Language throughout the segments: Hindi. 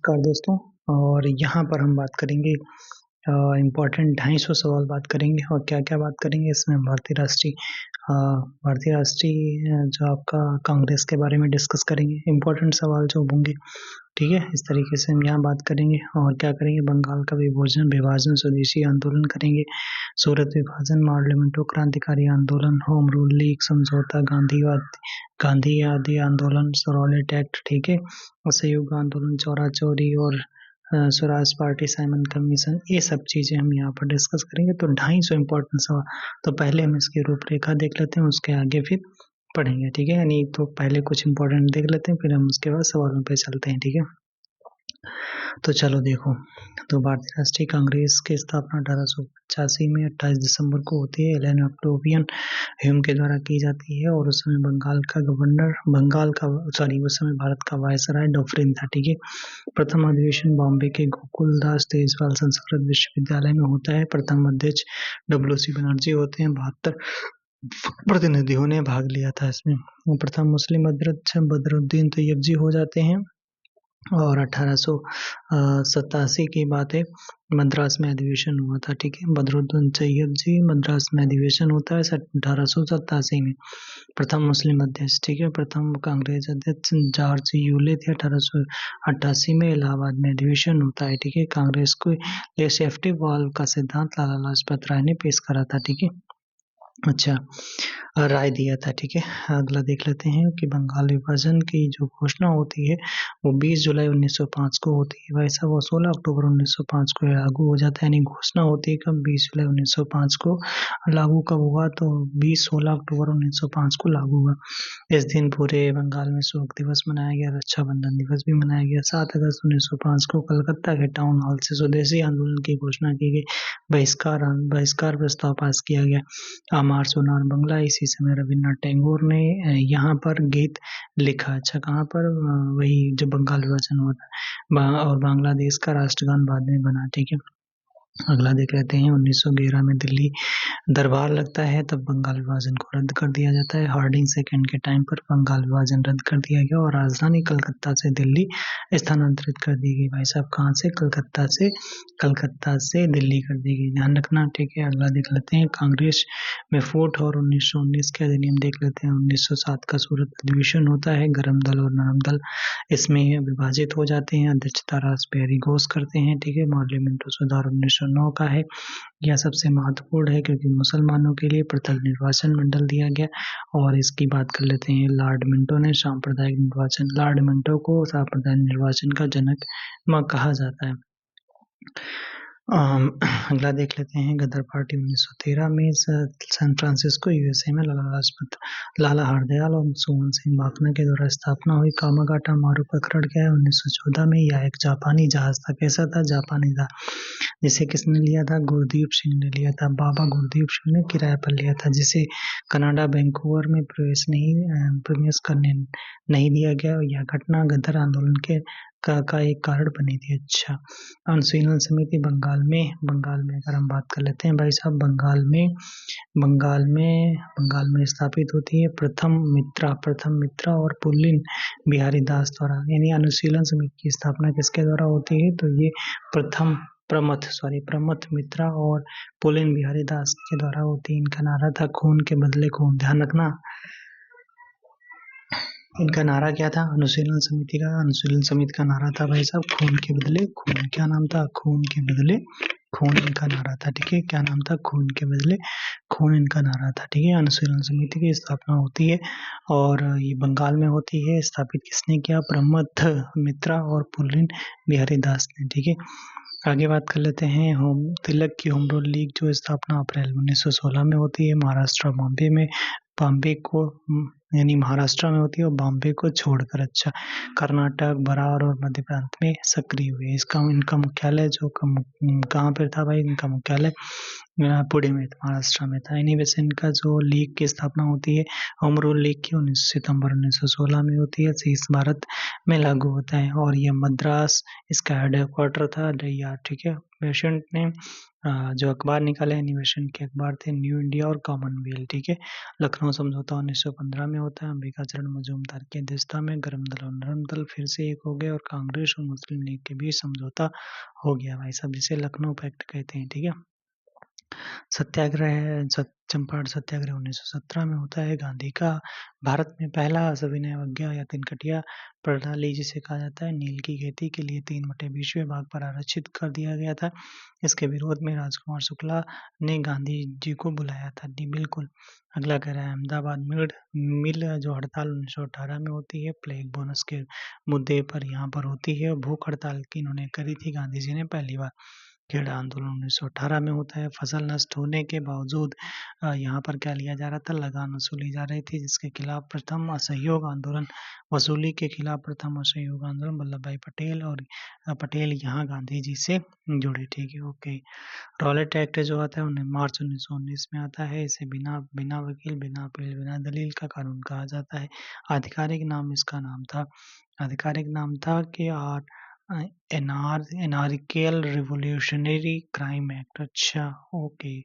नमस्कार दोस्तों। और यहाँ पर हम बात करेंगे इम्पोर्टेंट 250 सवाल बात करेंगे और क्या-क्या बात करेंगे इसमें भारतीय राष्ट्रीय जो आपका कांग्रेस के बारे में डिस्कस करेंगे, इम्पोर्टेंट सवाल जो होंगे, ठीक है? इस तरीके से हम यहाँ बात करेंगे और क्या करेंगे बंगाल का विभाजन स्वदेशी आंदोलन करेंगे, सूरत विभाजन, मार्लिमेंटो क्रांतिकारी आंदोलन, होम रूल लीग समझौता, गांधी आदि आंदोलन, रॉलेट एक्ट, ठीक है? असहयोग आंदोलन, चौरा-चौरी और स्वराज पार्टी, साइमन कमीशन, ये सब चीज़ें हम यहाँ पर डिस्कस करेंगे। तो 250 इम्पोर्टेंट सवाल, तो पहले हम इसकी रूपरेखा देख लेते हैं, उसके आगे फिर पढ़ेंगे, ठीक है? यानी तो पहले कुछ इम्पोर्टेंट देख लेते हैं, फिर हम उसके बाद सवालों पे चलते हैं, ठीक है? तो चलो देखो, तो भारतीय राष्ट्रीय कांग्रेस की स्थापना 1885 में 28 दिसंबर को होती है। एलन ऑक्टेवियन ह्यूम के द्वारा की जाती है और उस समय उस समय भारत का वायसराय डॉफरिन था, ठीक है? प्रथम अधिवेशन बॉम्बे के गोकुलदास तेजपाल संस्कृत विश्वविद्यालय में होता है। प्रथम अध्यक्ष WC बनर्जी होते हैं। 72 प्रतिनिधियों ने भाग लिया था इसमें। प्रथम मुस्लिम अध्यक्ष बदरुद्दीन तैयबजी हो जाते हैं और 1887 की बात है, मद्रास में अधिवेशन हुआ था, ठीक है? बदरुद्दीन तैयबजी मद्रास में अधिवेशन होता है 1887 में। प्रथम मुस्लिम अध्यक्ष, ठीक है? प्रथम कांग्रेस अध्यक्ष जॉर्ज यूले थे। 1888 में इलाहाबाद में अधिवेशन होता है, ठीक है? कांग्रेस को लिए सेफ्टी वॉल्व का सिद्धांत लाला लाजपत राय ने पेश करा था, ठीक है? अच्छा, राय दिया था, ठीक है? अगला देख लेते हैं कि बंगाल विभाजन की जो घोषणा होती है वो 20 जुलाई 1905 को होती है। भाई साहब, वो 16 अक्टूबर 1905 को लागू हो जाता है, यानी घोषणा होती है कब? 20 जुलाई 1905 को। लागू कब हुआ? तो 16 अक्टूबर 1905 को लागू हुआ। इस दिन पूरे बंगाल में शोक दिवस मनाया गया, रक्षाबंधन दिवस भी मनाया गया। 7 अगस्त 1905 को कलकत्ता के टाउन हॉल से स्वदेशी आंदोलन की घोषणा की गई। बहिष्कार प्रस्ताव पास किया गया। आमार सोनार बंगला, इसी समय रविन्द्रनाथ टैगोर ने यहाँ पर गीत लिखा। अच्छा, कहाँ पर? वही जब बंगाल विभाजन हुआ था और बांग्लादेश का राष्ट्रगान बाद में बना, ठीक है? अगला देख लेते हैं, 1911 में दिल्ली दरबार लगता है, तब बंगाल विभाजन को रद्द कर दिया जाता है। हार्डिंग सेकंड के टाइम पर बंगाल विभाजन रद्द कर दिया गया और राजधानी कलकत्ता से दिल्ली स्थानांतरित कर दी गई। भाई साहब, कहाँ से? कलकत्ता से दिल्ली कर दी गई, ध्यान रखना, ठीक है? अगला देख लेते हैं, कांग्रेस में फूट और 1919 के अधिनियम देख लेते हैं। 1907 का सूरत अधिवेशन होता है, गरम दल और नरम दल इसमें विभाजित हो जाते हैं। अध्यक्षता रासबिहारी घोष करते हैं, ठीक है? पार्लियामेंट सुधार 1909 का है। यह सबसे महत्वपूर्ण है क्योंकि मुसलमानों के लिए पृथक निर्वाचन मंडल दिया गया। और इसकी बात कर लेते हैं, लॉर्ड मिंटो ने लॉर्ड मिंटो को सांप्रदायिक निर्वाचन का जनक कहा जाता है। अगला देख लेते हैं, गदर पार्टी 1913 में सैन फ्रांसिस्को USA में लाला हरदयाल और सुमन सिंह भाकना के द्वारा स्थापना हुई। कामागाटा मारुप्रकरण क्या है? 1914 में। यह एक जापानी जहाज था। कैसा था? जापानी था, जिसे किसने लिया था? गुरदीप सिंह ने लिया था। बाबा गुरदीप सिंह ने किराए पर लिया था, जिसे कनाडा वैंकूवर में प्रवेश करने नहीं दिया गया। यह घटना गदर आंदोलन का एक कारण बनी थी। अच्छा, अनुशीलन समिति बंगाल में अगर हम बात कर लेते हैं, भाई साहब, बंगाल में स्थापित होती है प्रथम मित्रा और पुल्लिन बिहारी दास द्वारा। यानी अनुशीलन समिति की स्थापना किसके द्वारा होती है? तो ये प्रमथ मित्रा और पुल्लिन बिहारी दास के द्वारा होती है। इनका नारा था खून के बदले खून, ध्यान रखना। इनका नारा क्या था? अनुशीलन समिति का नारा था, भाई साहब, खून के बदले खून। क्या नाम था? खून के बदले खून इनका नारा था, ठीक है? क्या नाम था? खून के बदले खून इनका नारा था, ठीक है? अनुशीलन समिति की स्थापना होती है और ये बंगाल में होती है। स्थापित किसने किया? प्रमथ मित्रा और पुल्लिन बिहारी दास ने, ठीक है? आगे बात कर लेते हैं, तिलक की होम रूल लीग जो स्थापना अप्रैल 1916 में होती है। महाराष्ट्र में होती है और बॉम्बे को छोड़कर। अच्छा, कर्नाटक, बरार और मध्य प्रांत में सक्रिय हुए। इनका मुख्यालय जो कहाँ पर था? भाई, इनका मुख्यालय पुणे में महाराष्ट्र में था। इनोवेशन का जो लीग की स्थापना होती है होम रूल लीग की 19 सितंबर 1916 में होती है। इस भारत में लागू होता है और ये मद्रास इसका हेडक्वार्टर था यार, ठीक है। पेशेंट ने जो अखबार निकाले इनोवेशन के अखबार थे न्यू इंडिया और कॉमनवेल्थ, ठीक है। लखनऊ समझौता 1915 में होता है। अंबिका चरण मजूमदार की अध्यक्षता में गर्म दल और नरम दल फिर से एक हो गए और कांग्रेस और मुस्लिम लीग के बीच समझौता हो गया भाई साहब, जिसे लखनऊ पैक्ट कहते हैं, ठीक है। सत्याग्रह चंपारण सत्याग्रह 1917 में होता है। गांधी का भारत में पहला सविनय अवज्ञा या तिनकटिया प्रणाली जिसे कहा जाता है नील की खेती के लिए 3/20 भाग पर आरक्षित कर दिया गया था। इसके विरोध में राजकुमार शुक्ला ने गांधी जी को बुलाया था। बिल्कुल। अगला कह रहा है अहमदाबाद मिल जो हड़ताल 1918 में होती है प्लेग बोनस के मुद्दे पर यहाँ पर होती है। भूख हड़ताल की इन्होंने करी थी गांधी जी ने पहली बार। खेड़ा आंदोलन 1918 में होता है। फसल नष्ट होने के बावजूद यहाँ पर क्या लिया जा रहा था, लगान वसूली जा रही थी, जिसके खिलाफ प्रथम असहयोग आंदोलन वसूली के खिलाफ प्रथम असहयोग आंदोलन वल्लभ भाई पटेल और पटेल यहाँ गांधी जी से जुड़े, ठीक है। ओके। रॉलेट एक्ट जो आता है मार्च 1919 में आता है। इसे बिना बिना वकील बिना अपील बिना दलील का कानून कहा जाता है। आधिकारिक नाम इसका आधिकारिक नाम था कि एनार्कियल रिवोल्यूशनरी क्राइम एक्ट। अच्छा, ओके।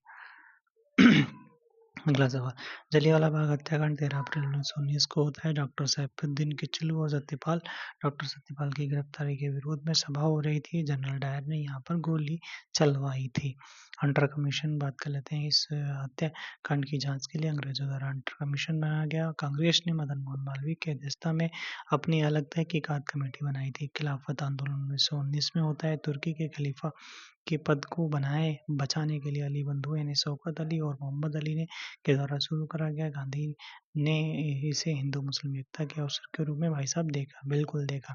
अगला सवाल, जलियांवाला बाग हत्याकांड 13 अप्रैल 1919 को होता है। डॉक्टर सैफुद्दीन किचलू और डॉक्टर सत्यपाल की गिरफ्तारी के विरोध में सभा हो रही थी। जनरल डायर ने यहाँ पर गोली चलवाई थी। हंटर कमीशन बात कर लेते हैं। इस हत्याकांड की जांच के लिए अंग्रेजों द्वारा हंटर कमीशन बनाया गया। कांग्रेस ने मदन मोहन मालवीय की अध्यक्षता में अपनी अलग तहकीकात कमेटी बनाई थी। खिलाफत आंदोलन 1919 में होता है। तुर्की के खलीफा के पद को बचाने के लिए अली बंधु यानी शौकत अली और मोहम्मद अली के द्वारा शुरू करा गया। गांधी ने इसे हिंदू मुस्लिम एकता के अवसर के रूप में भाई साहब देखा, बिल्कुल देखा।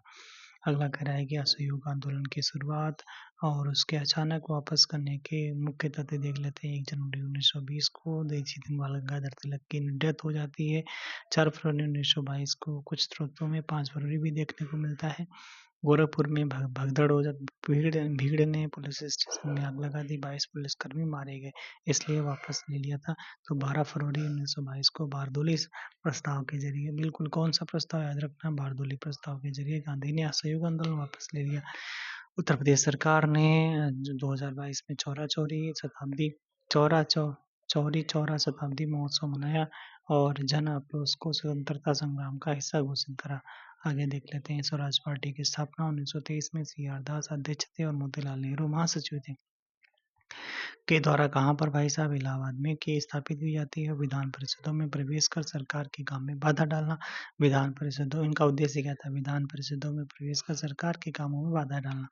अगला कह रहा है कि असहयोग आंदोलन की शुरुआत और उसके अचानक वापस करने के मुख्य तथ्य देख लेते हैं। 1 जनवरी 1920 को देसी दिन बाल गंगाधर तिलक की डेथ हो जाती है। 4 फरवरी 1922 को कुछ स्रोतों में 5 फरवरी भी देखने को मिलता है। गोरखपुर में भगदड़ हो जाती, भीड़ ने पुलिस स्टेशन में आग लगा दी। 22 पुलिसकर्मी मारे गए, इसलिए वापस ले लिया था। तो 12 फरवरी 1922 को बारदोली प्रस्ताव के जरिए, बिल्कुल कौन सा प्रस्ताव याद रखना, बारदोली प्रस्ताव के जरिए गांधी ने असहयोग आंदोलन वापस ले लिया। उत्तर प्रदेश सरकार ने 2022 में चौरी चौरा शताब्दी महोत्सव मनाया और जन आक्रोश को स्वतंत्रता संग्राम का हिस्सा घोषित करा। आगे देख लेते हैं। स्वराज पार्टी की स्थापना 1923 में CR दास अध्यक्ष थे और मोतीलाल नेहरू महासचिव थे के द्वारा कहाँ पर भाई साहब, इलाहाबाद में की स्थापित की जाती है। विधान परिषदों में प्रवेश कर सरकार के काम में बाधा डालना। विधान परिषदों इनका उद्देश्य क्या था, विधान परिषदों में प्रवेश कर सरकार के कामों में बाधा डालना।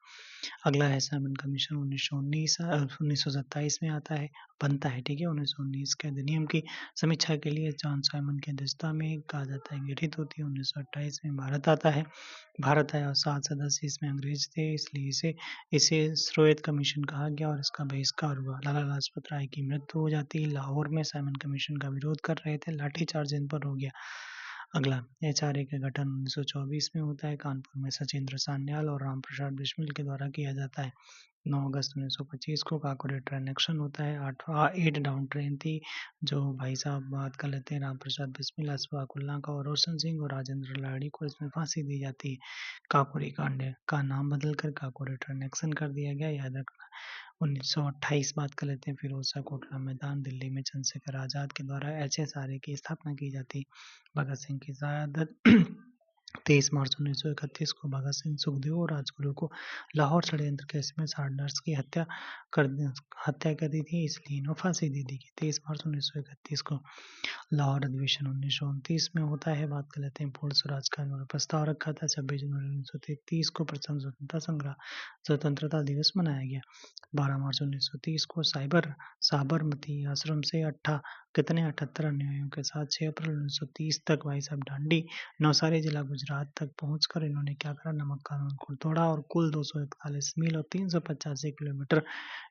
अगला है साइमन कमीशन 1927 में बनता है, ठीक है। 1919 के अधिनियम की समीक्षा के लिए जॉन साइमन की अध्यक्षता में कहा जाता है गठित होती है। 1928 में भारत आया और 7 सदस्य इसमें अंग्रेज थे, इसलिए इसे श्वेत कमीशन कहा गया और इसका बहिष्कार हुआ। लाला लाजपत राय की मृत्यु हो जाती है। लाहौर में साइमन कमीशन का विरोध कर रहे थे, लाठीचार्ज इन पर हो गया। अगला HRA का गठन 1924 में होता है। कानपुर में सचिंद्र सान्याल और रामप्रसाद बिस्मिल के द्वारा किया जाता है। 9 अगस्त 1925 को काकोरी ट्रेन एक्शन होता है। 8 डाउन ट्रेन थी। जो भाई साहब बात कर लेते हैं, रामप्रसाद बिस्मिल, अशफाक उल्ला का और रोशन सिंह और राजेंद्र लाड़ी को इसमें फांसी दी जाती है। काकोरी कांड का नाम बदलकर काकोरी ट्रेन एक्शन कर दिया गया, याद रखना। 1928 बात कर लेते हैं। फिरोज शाह कोटला मैदान दिल्ली में चंद्रशेखर आजाद के द्वारा HSRA की स्थापना की जाती। भगत सिंह की शहादत 23 मार्च 1931 को भगत सिंह, सुखदेव और राजगुरु को लाहौर षड्यंत्र केस में 60 नर्स की हत्या कर दी थी, इसलिए इन्हें फांसी दे दी गई। 23 मार्च 1931 को लाहौर अधिवेशन 1929 में होता है। बात कर लेते हैं। पूर्ण स्वराज का प्रस्ताव रखा था। 26 जनवरी 1933 को प्रथम स्वतंत्रता दिवस मनाया गया। 12 मार्च 1930 को साबरमती आश्रम से 78 अनुयायियों के साथ 6 अप्रैल 1930 तक भाई साहब डांडी नवसारी जिला गुजरात तक पहुंचकर इन्होंने क्या करा, नमक कानून को तोड़ा और कुल 241 मील और 385 किलोमीटर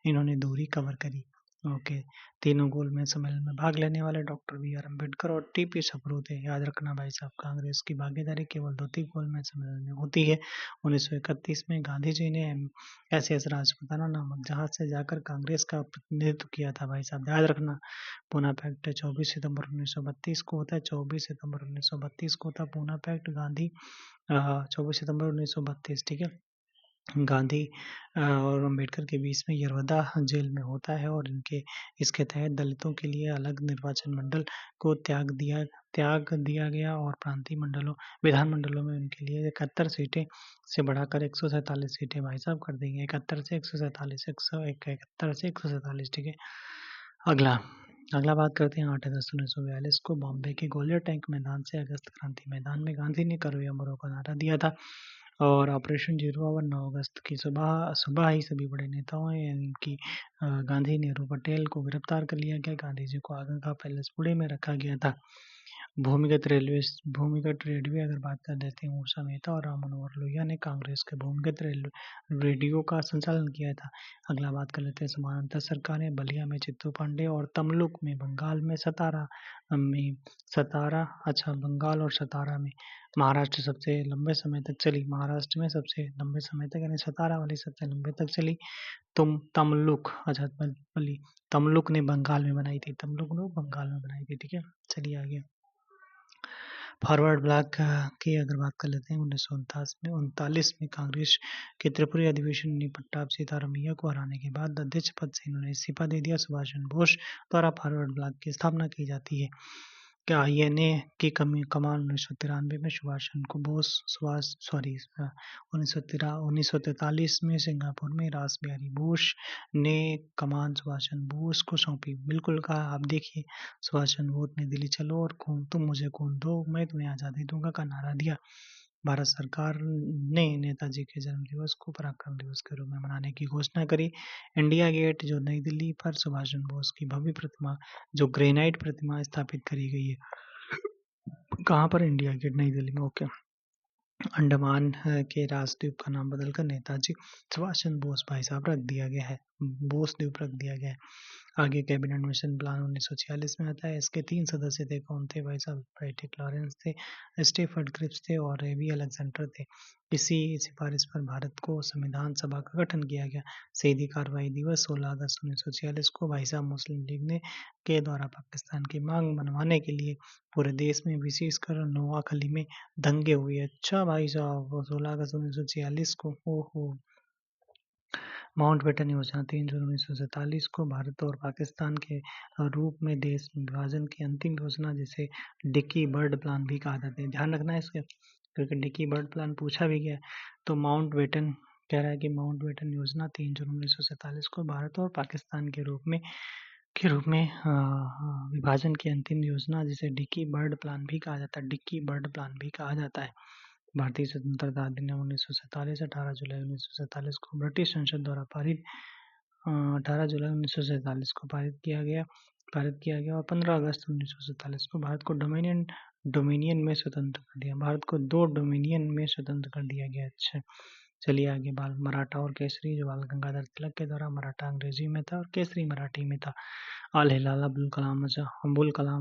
इन्होंने दूरी कवर करी। ओके। तीनों गोलमेज सम्मेलन में भाग लेने वाले डॉक्टर बी आर अम्बेडकर और टीपी सप्रू थे। याद रखना भाई साहब, कांग्रेस की भागीदारी केवल द्वितीय गोलमेज सम्मेलन में होती है। 1931 में गांधी जी ने SS राजपुताना नामक जहाज से जाकर कांग्रेस का प्रतिनिधित्व किया था। भाई साहब याद रखना, पूना पैक्ट 24 सितंबर 1932 को होता है। 24 सितंबर 1932 को होता है पूना पैक्ट। गांधी 24 सितंबर 1932, ठीक है। गांधी और अम्बेडकर के बीच में यरवदा जेल में होता है और इसके तहत दलितों के लिए अलग निर्वाचन मंडल को त्याग दिया गया और प्रांतीय विधानमंडलों में उनके लिए 71 सीटें से बढ़ाकर 147 सीटें भाई साहब कर दी गई। 71 से 147, 171 से 147, ठीक है। अगला बात करते हैं 8 अगस्त 1942 को बॉम्बे के ग्वालियर टैंक मैदान से अगस्त क्रांति मैदान में गांधी ने करो या मरो का नारा दिया था और ऑपरेशन 9 अगस्त की सुबह ही सभी बड़े नेताओं यानी कि गांधी, नेहरू, पटेल को गिरफ्तार कर लिया गया। गांधी जी को आगरा का पैलेस पुणे में रखा गया था। भूमिगत रेडियो अगर बात कर लेते हैं, ऊषा मेहता और राम मनोहर लोहिया ने कांग्रेस के भूमिगत रेडियो का संचालन किया था। अगला बात कर लेते हैं समानांतर सरकारें। बलिया में चित्तू पांडे और तमलुक में बंगाल में बंगाल और सतारा में महाराष्ट्र सबसे लंबे समय तक चली। महाराष्ट्र में सबसे लंबे समय तक यानी सतारा वाली सबसे लंबे तक चली। तमलुक ने बंगाल में बनाई थी। ठीक है। चलिए आगे। फॉरवर्ड ब्लॉक की अगर बात कर लेते हैं, 1939 में कांग्रेस के त्रिपुरी अधिवेशन ने पट्टाभ सीतारामैया को हराने के बाद अध्यक्ष पद से इन्होंने इस्तीफा दे दिया। सुभाष चंद्र बोस द्वारा फॉरवर्ड ब्लॉक की स्थापना की जाती है। क्या INA की कमान 1993 में 1943 में सिंगापुर में रास बिहारी बोस ने कमान सुभाष चंद्र बोस को सौंपी। बिल्कुल कहा, आप देखिए, सुभाष चंद्र बोस ने दिल्ली चलो और तुम मुझे खून दो, मैं तुम्हें आज़ादी दूंगा का नारा दिया। भारत सरकार ने नेताजी के जन्म दिवस को पराक्रम दिवस के रूप में मनाने की घोषणा करी। इंडिया गेट जो नई दिल्ली पर सुभाष चंद्र बोस की भव्य प्रतिमा, जो ग्रेनाइट प्रतिमा स्थापित करी गई है। कहाँ पर? इंडिया गेट, नई दिल्ली में। ओके। अंडमान के राजद्वीप का नाम बदलकर नेताजी सुभाष चंद्र बोस भाई साहब रख दिया गया है। बोस द्वीप रख दिया गया है। आगे कैबिनेट मिशन प्लान 1946 में आता है। इसके 3 सदस्य थे। कौन थे भाई साहब? पैट्रिक लॉरेंस थे, स्टीफर्ड क्रिप्स थे और एवी अलेक्जेंडर थे। इसी सिफारिश पर भारत को संविधान सभा का गठन किया गया। शहीदी कार्रवाई दिवस 16 अगस्त 1946 को भाई साहब मुस्लिम लीग के द्वारा पाकिस्तान की मांग मनवाने के लिए पूरे देश में विशेषकर नोआखली में दंगे हुए। अच्छा भाई साहब, 16 अगस्त 1946 को। ओहो। माउंटबेटन योजना 3 जून 1947 को भारत और पाकिस्तान के रूप में देश विभाजन की अंतिम योजना, जिसे डिकी बर्ड प्लान भी कहा जाता है। ध्यान रखना है इसके, क्योंकि डिकी बर्ड प्लान पूछा भी गया। तो माउंटबेटन कह रहा है कि माउंटबेटन योजना 3 जून 1947 को भारत और पाकिस्तान के रूप में विभाजन की अंतिम योजना, जिसे डिकी बर्ड प्लान भी कहा जाता है। भारतीय स्वतंत्रता अधिनियम 1947 18 जुलाई 1947 को ब्रिटिश संसद द्वारा पारित 18 जुलाई 1947 को पारित किया गया और 15 अगस्त 1947 को भारत को डोमिनियन में स्वतंत्र कर दिया। भारत को 2 डोमिनियन में स्वतंत्र कर दिया गया। अच्छा, चलिए आगे। मराठा और केसरी, जो बाल गंगाधर तिलक के द्वारा मराठा अंग्रेजी में था और केसरी मराठी में था। अल हिलाल अबुल कलाम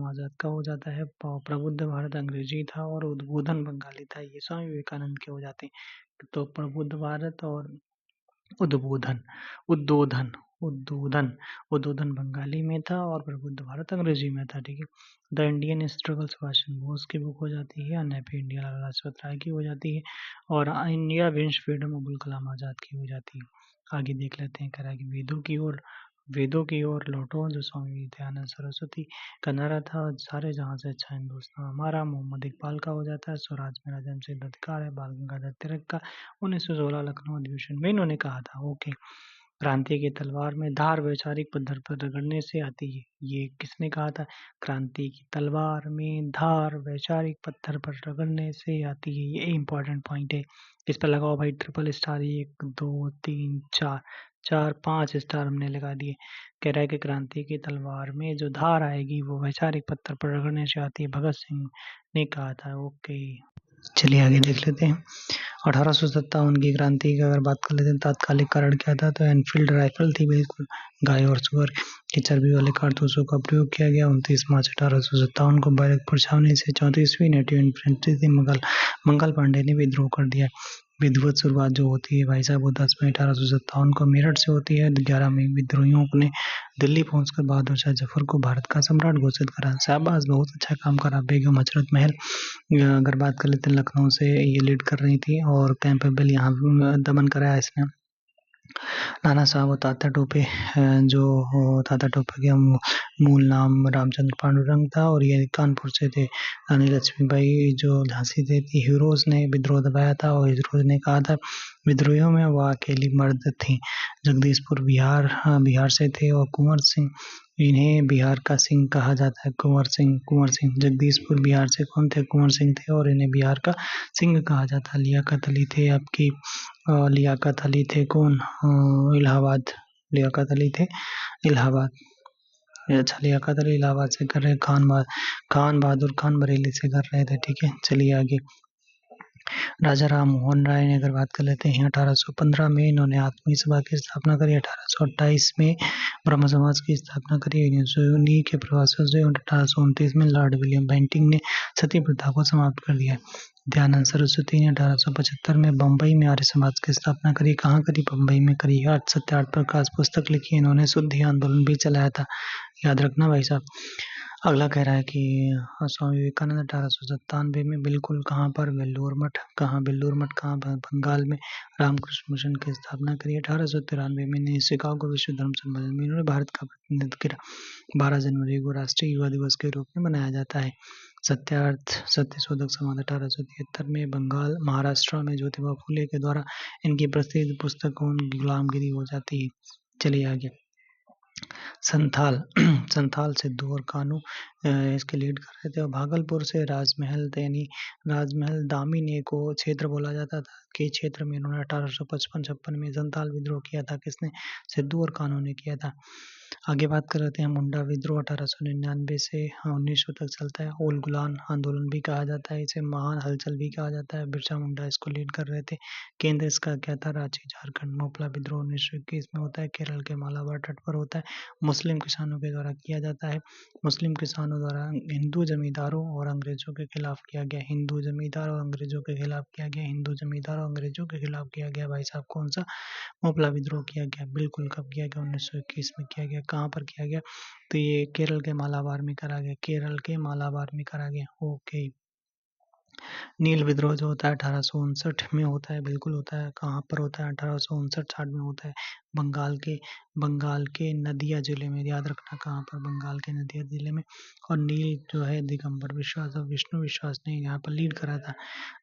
आजाद का हो जाता है। प्रबुद्ध भारत अंग्रेजी था और उद्बोधन बंगाली था। ये स्वामी विवेकानंद के हो जाते हैं। तो प्रबुद्ध भारत और उद्बोधन बंगाली में था और प्रबुद्ध भारत अंग्रेजी में था। ठीक है। The Indian struggle Subhash Chandra Bose की बुक हो जाती है। अनहैप्पी इंडिया लाला लाजपत राय की हो जाती है और India wins freedom Abul Kalam Azad की हो जाती है। आगे देख लेते हैं। करा कि वेदों की ओर लौटो, जो स्वामी दयानंद सरस्वती का नारा था। सारे जहां से अच्छा हिंदुस्तान हमारा, मोहम्मद इकबाल का हो जाता है। स्वराज मेरा जन्मसिद्ध अधिकार है, बाल गंगाधर तिलक का 1916 लखनऊ अधिवेशन में इन्होंने कहा था। ओके। क्रांति की तलवार में धार वैचारिक पत्थर पर रगड़ने से आती है। ये किसने कहा था? क्रांति की तलवार में धार वैचारिक पत्थर पर रगड़ने से आती है। ये इंपॉर्टेंट पॉइंट है। इस पर लगाओ भाई ट्रिपल स्टार। 1 2 3 4 5 स्टार हमने लगा दिए। कह रहा है कि क्रांति की तलवार में जो धार आएगी वो वैचारिक पत्थर पर रगड़ने से आती है। भगत सिंह ने कहा था। ओके, चलिए आगे देख लेते हैं। 1857 की क्रांति की अगर बात कर लेते हैं, तात्कालिक कारण क्या था, तो एनफील्ड राइफल थी बिल्कुल। गाय और सुअर की चर्बी वाले कारतूसों का प्रयोग किया गया। 29 मार्च 1857 को बैरकपुर छावनी से 34वीं नेटिव इन्फेंट्री थी मंगल पांडे ने विद्रोह कर दिया। विधिवत शुरुआत जो होती है भाई साहब वो 10 मई 1857 को मेरठ से होती है। 11 मई विद्रोहियों ने दिल्ली पहुंचकर बहादुर शाह जफर को भारत का सम्राट घोषित करा। शाहबाज, बहुत अच्छा काम करा। बेगम हजरत महल अगर बात कर लेते हैं, लखनऊ से ये लीड कर रही थी और कैंपेबल यहाँ दमन कराया इसने। नाना साहब और तात्या टोपे, जो तात्या टोपे का मूल नाम रामचंद्र पांडुरंग था और ये कानपुर से थे। रानी लक्ष्मीबाई जो झांसी से थी, हीरोज ने विद्रोह दबाया था और हीरोज ने कहा था विद्रोहियों में वह अकेली मर्द थी। जगदीशपुर बिहार से थे और कुंवर सिंह, इन्हें बिहार का सिंह कहा जाता है। कुंवर सिंह जगदीशपुर बिहार से कौन थे? कुंवर सिंह थे और इन्हें बिहार का सिंह कहा जाता है। लियाकत अली थे आपकी, लियाकत अली थे कौन? इलाहाबाद। लियाकत अली थे इलाहाबाद। अच्छा, लियाकत अली इलाहाबाद से कर रहे। खान बहादुर खान बरेली से कर रहे थे। ठीक है, चलिए आगे। राजा राम मोहन राय ने अगर बात कर लेते हैं, 1815 में इन्होंने आत्मीय सभा की स्थापना करी। 1828 में ब्रह्म समाज की स्थापना करी। उन्हीं के प्रयासों से 1829 में लॉर्ड विलियम बेंटिंक ने सती प्रथा को समाप्त कर दिया। दयानंद सरस्वती ने 1875 में बम्बई में आर्य समाज की स्थापना करी। कहाँ करी? बम्बई में करी। आठ सत्यार्थ प्रकाश पुस्तक लिखी। इन्होंने शुद्धि आंदोलन भी चलाया था, याद रखना भाई साहब। अगला कह रहा है कि स्वामी विवेकानंद 1897 में बिल्कुल कहाँ पर? बेलूर मठ। कहाँ बेलूर मठ? कहाँ? बंगाल में। रामकृष्ण मिशन की स्थापना करी। 1893 में शिकागो विश्व धर्म सम्मेलन में इन्होंने भारत का प्रतिनिधित्व किया। 12 जनवरी को राष्ट्रीय युवा दिवस के रूप में मनाया जाता है। सत्य शोधक समाज 1873 में बंगाल महाराष्ट्र में ज्योतिबा फुले के द्वारा इनकी प्रसिद्ध पुस्तक गुलामगिरी हो जाती है। चलिए आगे। संथाल सिद्धू और कानू इसके लीड कर रहे थे। और भागलपुर से राजमहल दामिनी को क्षेत्र बोला जाता था के क्षेत्र में इन्होंने 1855-56 में संथाल विद्रोह किया था। किसने? सिद्धू और कानू ने किया था। आगे बात कर रहे हैं मुंडा विद्रोह 1899 से 1900 तक चलता है। ओल गुलान आंदोलन भी कहा जाता है, इसे महान हलचल भी कहा जाता है। बिरसा मुंडा इसको लीड कर रहे थे। केंद्र इसका क्या था? रांची झारखंड। मोपला विद्रोह 1921 में होता है, केरल के मालाबार तट पर होता है। मुस्लिम किसानों के द्वारा किया जाता है। मुस्लिम किसानों द्वारा हिंदू जमींदारों और अंग्रेजों के खिलाफ किया गया। हिंदू जमींदार और अंग्रेजों के खिलाफ किया गया। हिंदू जमींदार और अंग्रेजों के खिलाफ किया गया भाई साहब। कौन सा? मोपला विद्रोह किया गया। बिल्कुल, कब किया गया? 1921 में किया गया। कहाँ पर किया गया? तो ये केरल के मालाबार में करा गया। केरल के मालाबार में करा गया। ओके। नील विद्रोह जो होता है 1859 में होता है। बिल्कुल होता है। कहाँ पर होता है? 1859-60 में होता है। बंगाल के नदिया जिले में, याद रखना कहाँ पर? बंगाल के नदिया जिले में। और नील जो है दिगंबर विश्वास और विष्णु विश्वास ने यहाँ पर लीड करा था।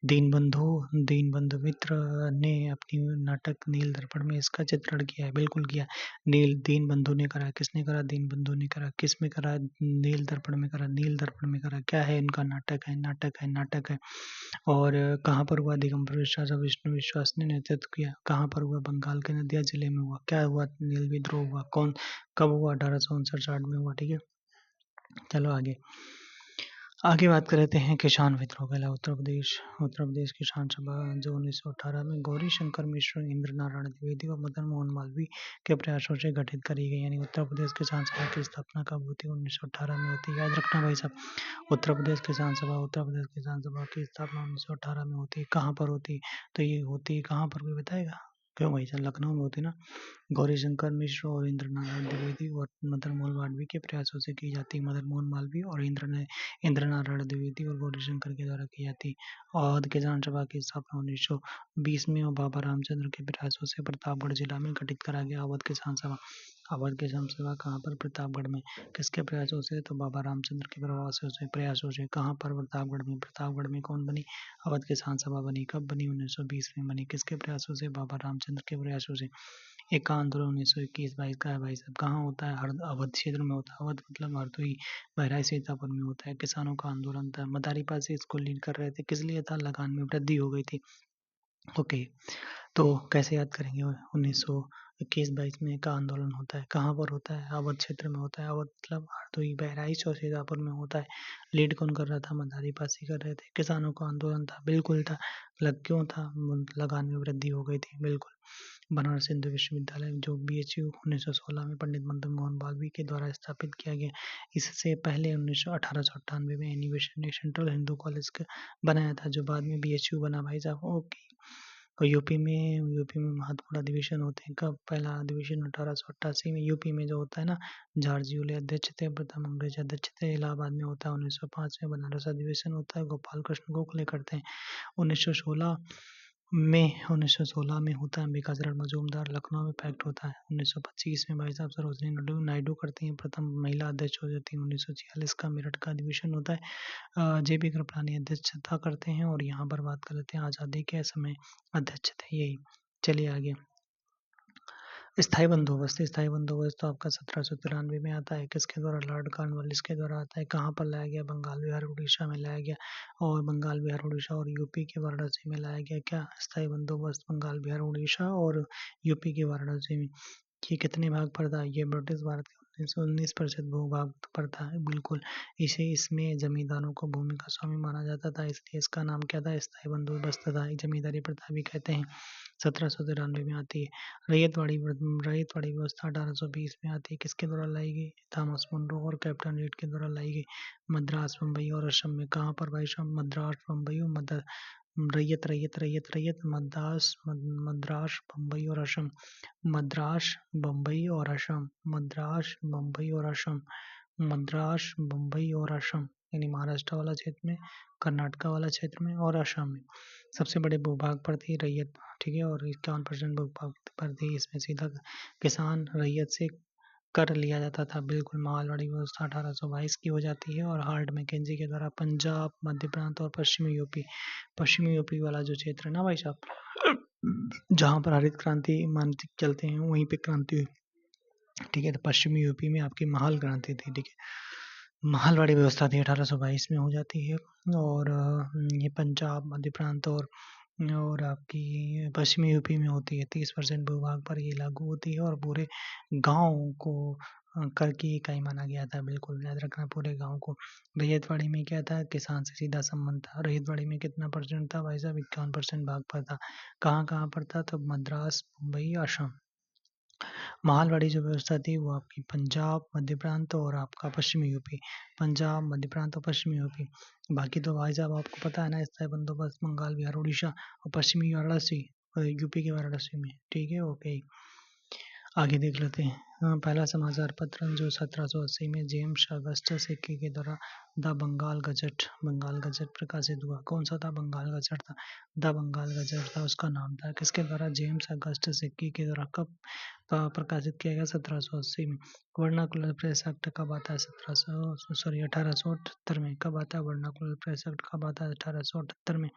दीनबंधु मित्र ने अपनी नाटक नील दर्पण में इसका चित्रण किया है। बिल्कुल किया। दीनबंधु ने करा। किसने करा? दीनबंधु ने करा। किस में करा? नील दर्पण में करा। नील दर्पण में करा। क्या है इनका? नाटक है। और कहाँ पर हुआ? दिगंबर विश्वास और विष्णु विश्वास ने नेतृत्व किया। कहाँ पर हुआ? बंगाल के नदिया जिले में हुआ। क्या हुआ? नील विद्रोह हुआ। कब हुआ? 1859-60 में हुआ। ठीक है, चलो आगे बात कर लेते हैं किसान विद्रोह। पहला उत्तर प्रदेश किसान सभा जो 1918 में गौरी शंकर मिश्र, इंद्र नारायण द्विवेदी और मदन मोहन मालवीय के प्रयासों से गठित करी गई। यानी उत्तर प्रदेश किसान सभा की स्थापना कब होती है? 1918 में होती है। याद रखना भाई साहब। उत्तर प्रदेश किसान सभा की स्थापना 1918 में होती है। कहाँ पर होती है? तो ये होती है कहाँ पर, कोई बताएगा? क्यों भाई साहब? लखनऊ में होती है ना। गौरीशंकर मिश्र और इंद्र नारायण द्विवेदी और मदन मोहन मालवीय के प्रयासों से की जाती है। मदन मोहन मालवीय और इंद्र नारायण द्विवेदी और गौरीशंकर के द्वारा की जाती है। अवध किसान सभा की स्थापना 1920 में और बाबा रामचंद्र के प्रयासों से प्रतापगढ़ जिला में गठित करा गया। अवध किसान सभा कहाँ पर? प्रतापगढ़ में। किसके प्रयासों से? तो बाबा रामचंद्र के प्रयासों से। कहाँ पर? प्रतापगढ़ में कौन बनी? अवध किसान सभा बनी। कब बनी? 1920 में बनी। किसके प्रयासों से? बाबा रामचंद्र के प्रयासों से। एक आंदोलन 1921-22 का है भाई साहब। कहाँ होता है? अवध क्षेत्र में होता है। अवध मतलब हरदोई, बहराइच, सीतापुर में होता है। किसानों का आंदोलन था। मदारी पाल से इसको लीड कर रहे थे। किस लिए था? लगान में वृद्धि हो गई थी। ओके, तो कैसे याद करेंगे 1921-22 में का आंदोलन होता है, कहाँ पर होता है? अवध क्षेत्र में होता है। अवध मतलब हरदोई, बहराइच और सीतापुर में होता है। लीड कौन कर रहा था? मदारी पासी कर रहे थे। किसानों का आंदोलन था, बिल्कुल था। क्यों था? लगान में वृद्धि हो गई थी, बिल्कुल। बनारस हिंदू विश्वविद्यालय जो बीएचयू 1916 में पंडित मदन मोहन मालवीय के द्वारा स्थापित किया गया। इससे पहले 1898 में एनिमेशन ने सेंट्रल हिंदू कॉलेज बनाया था, जो बाद में बीएचयू बना भाई साहब। ओके। और यूपी में महत्वपूर्ण अधिवेशन होते हैं। कब? पहला अधिवेशन 1888 में यूपी में जो होता है ना, जॉर्ज यूले अध्यक्ष थे, प्रथम अंग्रेज अध्यक्ष थे। इलाहाबाद में होता है 1905 में। बनारस अधिवेशन होता है, गोपाल कृष्ण गोखले करते हैं। 1916 में होता है अंबिकाचरण मजूमदार। लखनऊ में पैक्ट होता है 1925 में। भाई साहब सरोजनी नायडू करती हैं, प्रथम महिला अध्यक्ष हो जाती है। 1946 का मेरठ का अधिवेशन होता है। जेपी कृपलानी अध्यक्षता करते हैं। और यहाँ पर बात कर लेते हैं आज़ादी के समय अध्यक्ष थे यही। चलिए आगे। स्थायी बंदोबस्त तो आपका 1793 में आता है। किसके द्वारा? लॉर्ड कॉर्नवालिस के द्वारा आता है। कहाँ पर लाया गया? बंगाल विहार उड़ीसा में लाया गया। और बंगाल विहार उड़ीसा और यूपी के वाराणसी में लाया गया। क्या? स्थायी बंदोबस्त बंगाल विहार उड़ीसा और यूपी के वाराणसी में। ये कितने भाग पर था? ये ब्रिटिश भारत के 19% भूभाग पर था, बिल्कुल। इसमें जमींदारों को भूमि का स्वामी माना जाता था, इसलिए इसका नाम क्या था? स्थायी बंदोबस्त था। जमींदारी प्रथा भी कहते हैं। 1793 में आती है। रैयतवाड़ी व्यवस्था 1820 में आती है। किसके द्वारा लाई गई? थॉमस मुनरो और कैप्टन रीड के द्वारा लाई गई। मद्रास, बम्बई और असम में। कहाँ पर भाई साहब? मद्रास, बम्बई और रैयत मद्रास, बम्बई और असम। मद्रास, बम्बई और असम। मद्रास, बम्बई और असम। मद्रास, बम्बई और असम, यानी महाराष्ट्र वाला क्षेत्र में, कर्नाटक वाला क्षेत्र में और असम में। सबसे बड़े भूभाग पर थी रैयत, ठीक है। और 51% भूभाग पर थी। इसमें सीधा किसान रैयत से कर लिया जाता था, बिल्कुल। मालवाड़ी व्यवस्था 1822 की हो जाती है। और हार्ड मैकेंजी के द्वारा पंजाब, मध्य प्रांत और पश्चिमी यूपी वाला जो क्षेत्र है ना भाई साहब, जहाँ पर हरित क्रांति मानसिक चलते हैं, वहीं पे क्रांति हुई, ठीक है। तो पश्चिमी यूपी में आपकी महाल क्रांति थी, ठीक है। महालवाड़ी व्यवस्था थी 1822 में हो जाती है। और ये पंजाब, मध्य प्रांत और आपकी पश्चिमी यूपी में होती है। 30% भूभाग पर ये लागू होती है। और पूरे गांव को कर की इकाई माना गया था, बिल्कुल याद रखना, पूरे गांव को। रैयतवाड़ी में क्या था? किसान से सीधा संबंध था। रैयतवाड़ी में कितना परसेंट था भाई साहब? 51% भाग पर था। कहाँ कहाँ पर था? तो मद्रास, मुंबई, असम। मालवाड़ी जो व्यवस्था थी वो आपकी पंजाब, मध्य प्रांत और आपका पश्चिमी यूपी। पंजाब, मध्य प्रांत और पश्चिमी यूपी। बाकी तो भाई साहब आपको पता है ना, स्थायी बंदोबस्त बंगाल, बिहार, उड़ीसा और पश्चिमी वाराणसी, यूपी के वाराणसी में, ठीक है। ओके, आगे देख लेते हैं। पहला समाचार पत्र जो 1780 में जेम्स अगस्टस हिक्की के द्वारा बंगाल गजट प्रकाशित हुआ। कौन सा था? बंगाल गजट था। द बंगाल गजट था उसका नाम था। किसके द्वारा? जेम्स अगस्टस हिक्की के द्वारा। कब प्रकाशित किया गया? 1780 में। वर्नाकुलर प्रेस एक्ट कब आता है? 1878 में। कब आता है वर्नाकुलर प्रेस एक्ट? कब आता है? 1878 में।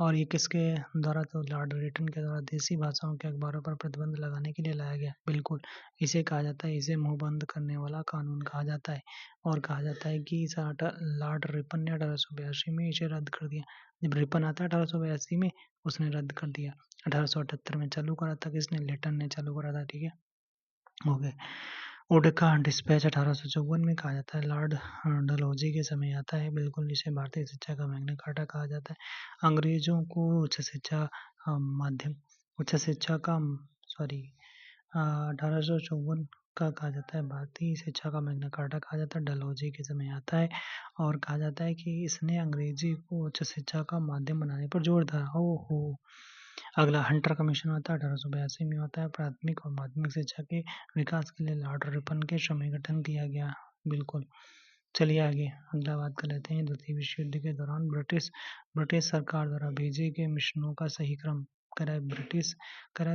और ये किसके द्वारा? तो लॉर्ड रिटन के द्वारा देसी भाषाओं के अखबारों पर प्रतिबंध लगाने के लिए लाया गया, बिल्कुल। इसे कहा जाता है, इसे मुंह बंद करने वाला कानून कहा जाता है। और कहा जाता है कि लॉर्ड रिपन ने 1882 में इसे रद्द कर दिया। जब रिपन आता है 1882 में, उसने रद्द कर दिया। 1878 में चालू करा था किसने? लिटन ने चालू करा था, ठीक है। हो गए। ओडेका डिस्पैच 1854 में कहा जाता है। लॉर्ड डलहौजी के समय आता है, बिल्कुल। इसे भारतीय शिक्षा का मैग्ना कार्टा कहा जाता है। अंग्रेजों को उच्च शिक्षा माध्यम उच्च शिक्षा का सॉरी 1854 का कहा जाता है, भारतीय शिक्षा का मैग्ना कार्टा कहा जाता है। डलहौजी के समय आता है। और कहा जाता है कि इसने अंग्रेजी को उच्च शिक्षा का माध्यम बनाने पर जोर दिया। ओहो। अगला हंटर कमीशन आता है, 1882 में होता है। प्राथमिक और माध्यमिक शिक्षा के विकास के लिए लॉर्ड रिपन के समय गठन किया गया, बिल्कुल। चलिए आगे अगला बात कर लेते हैं। द्वितीय विश्व युद्ध के दौरान ब्रिटिश सरकार द्वारा भेजे गए मिशनों का सही क्रम करा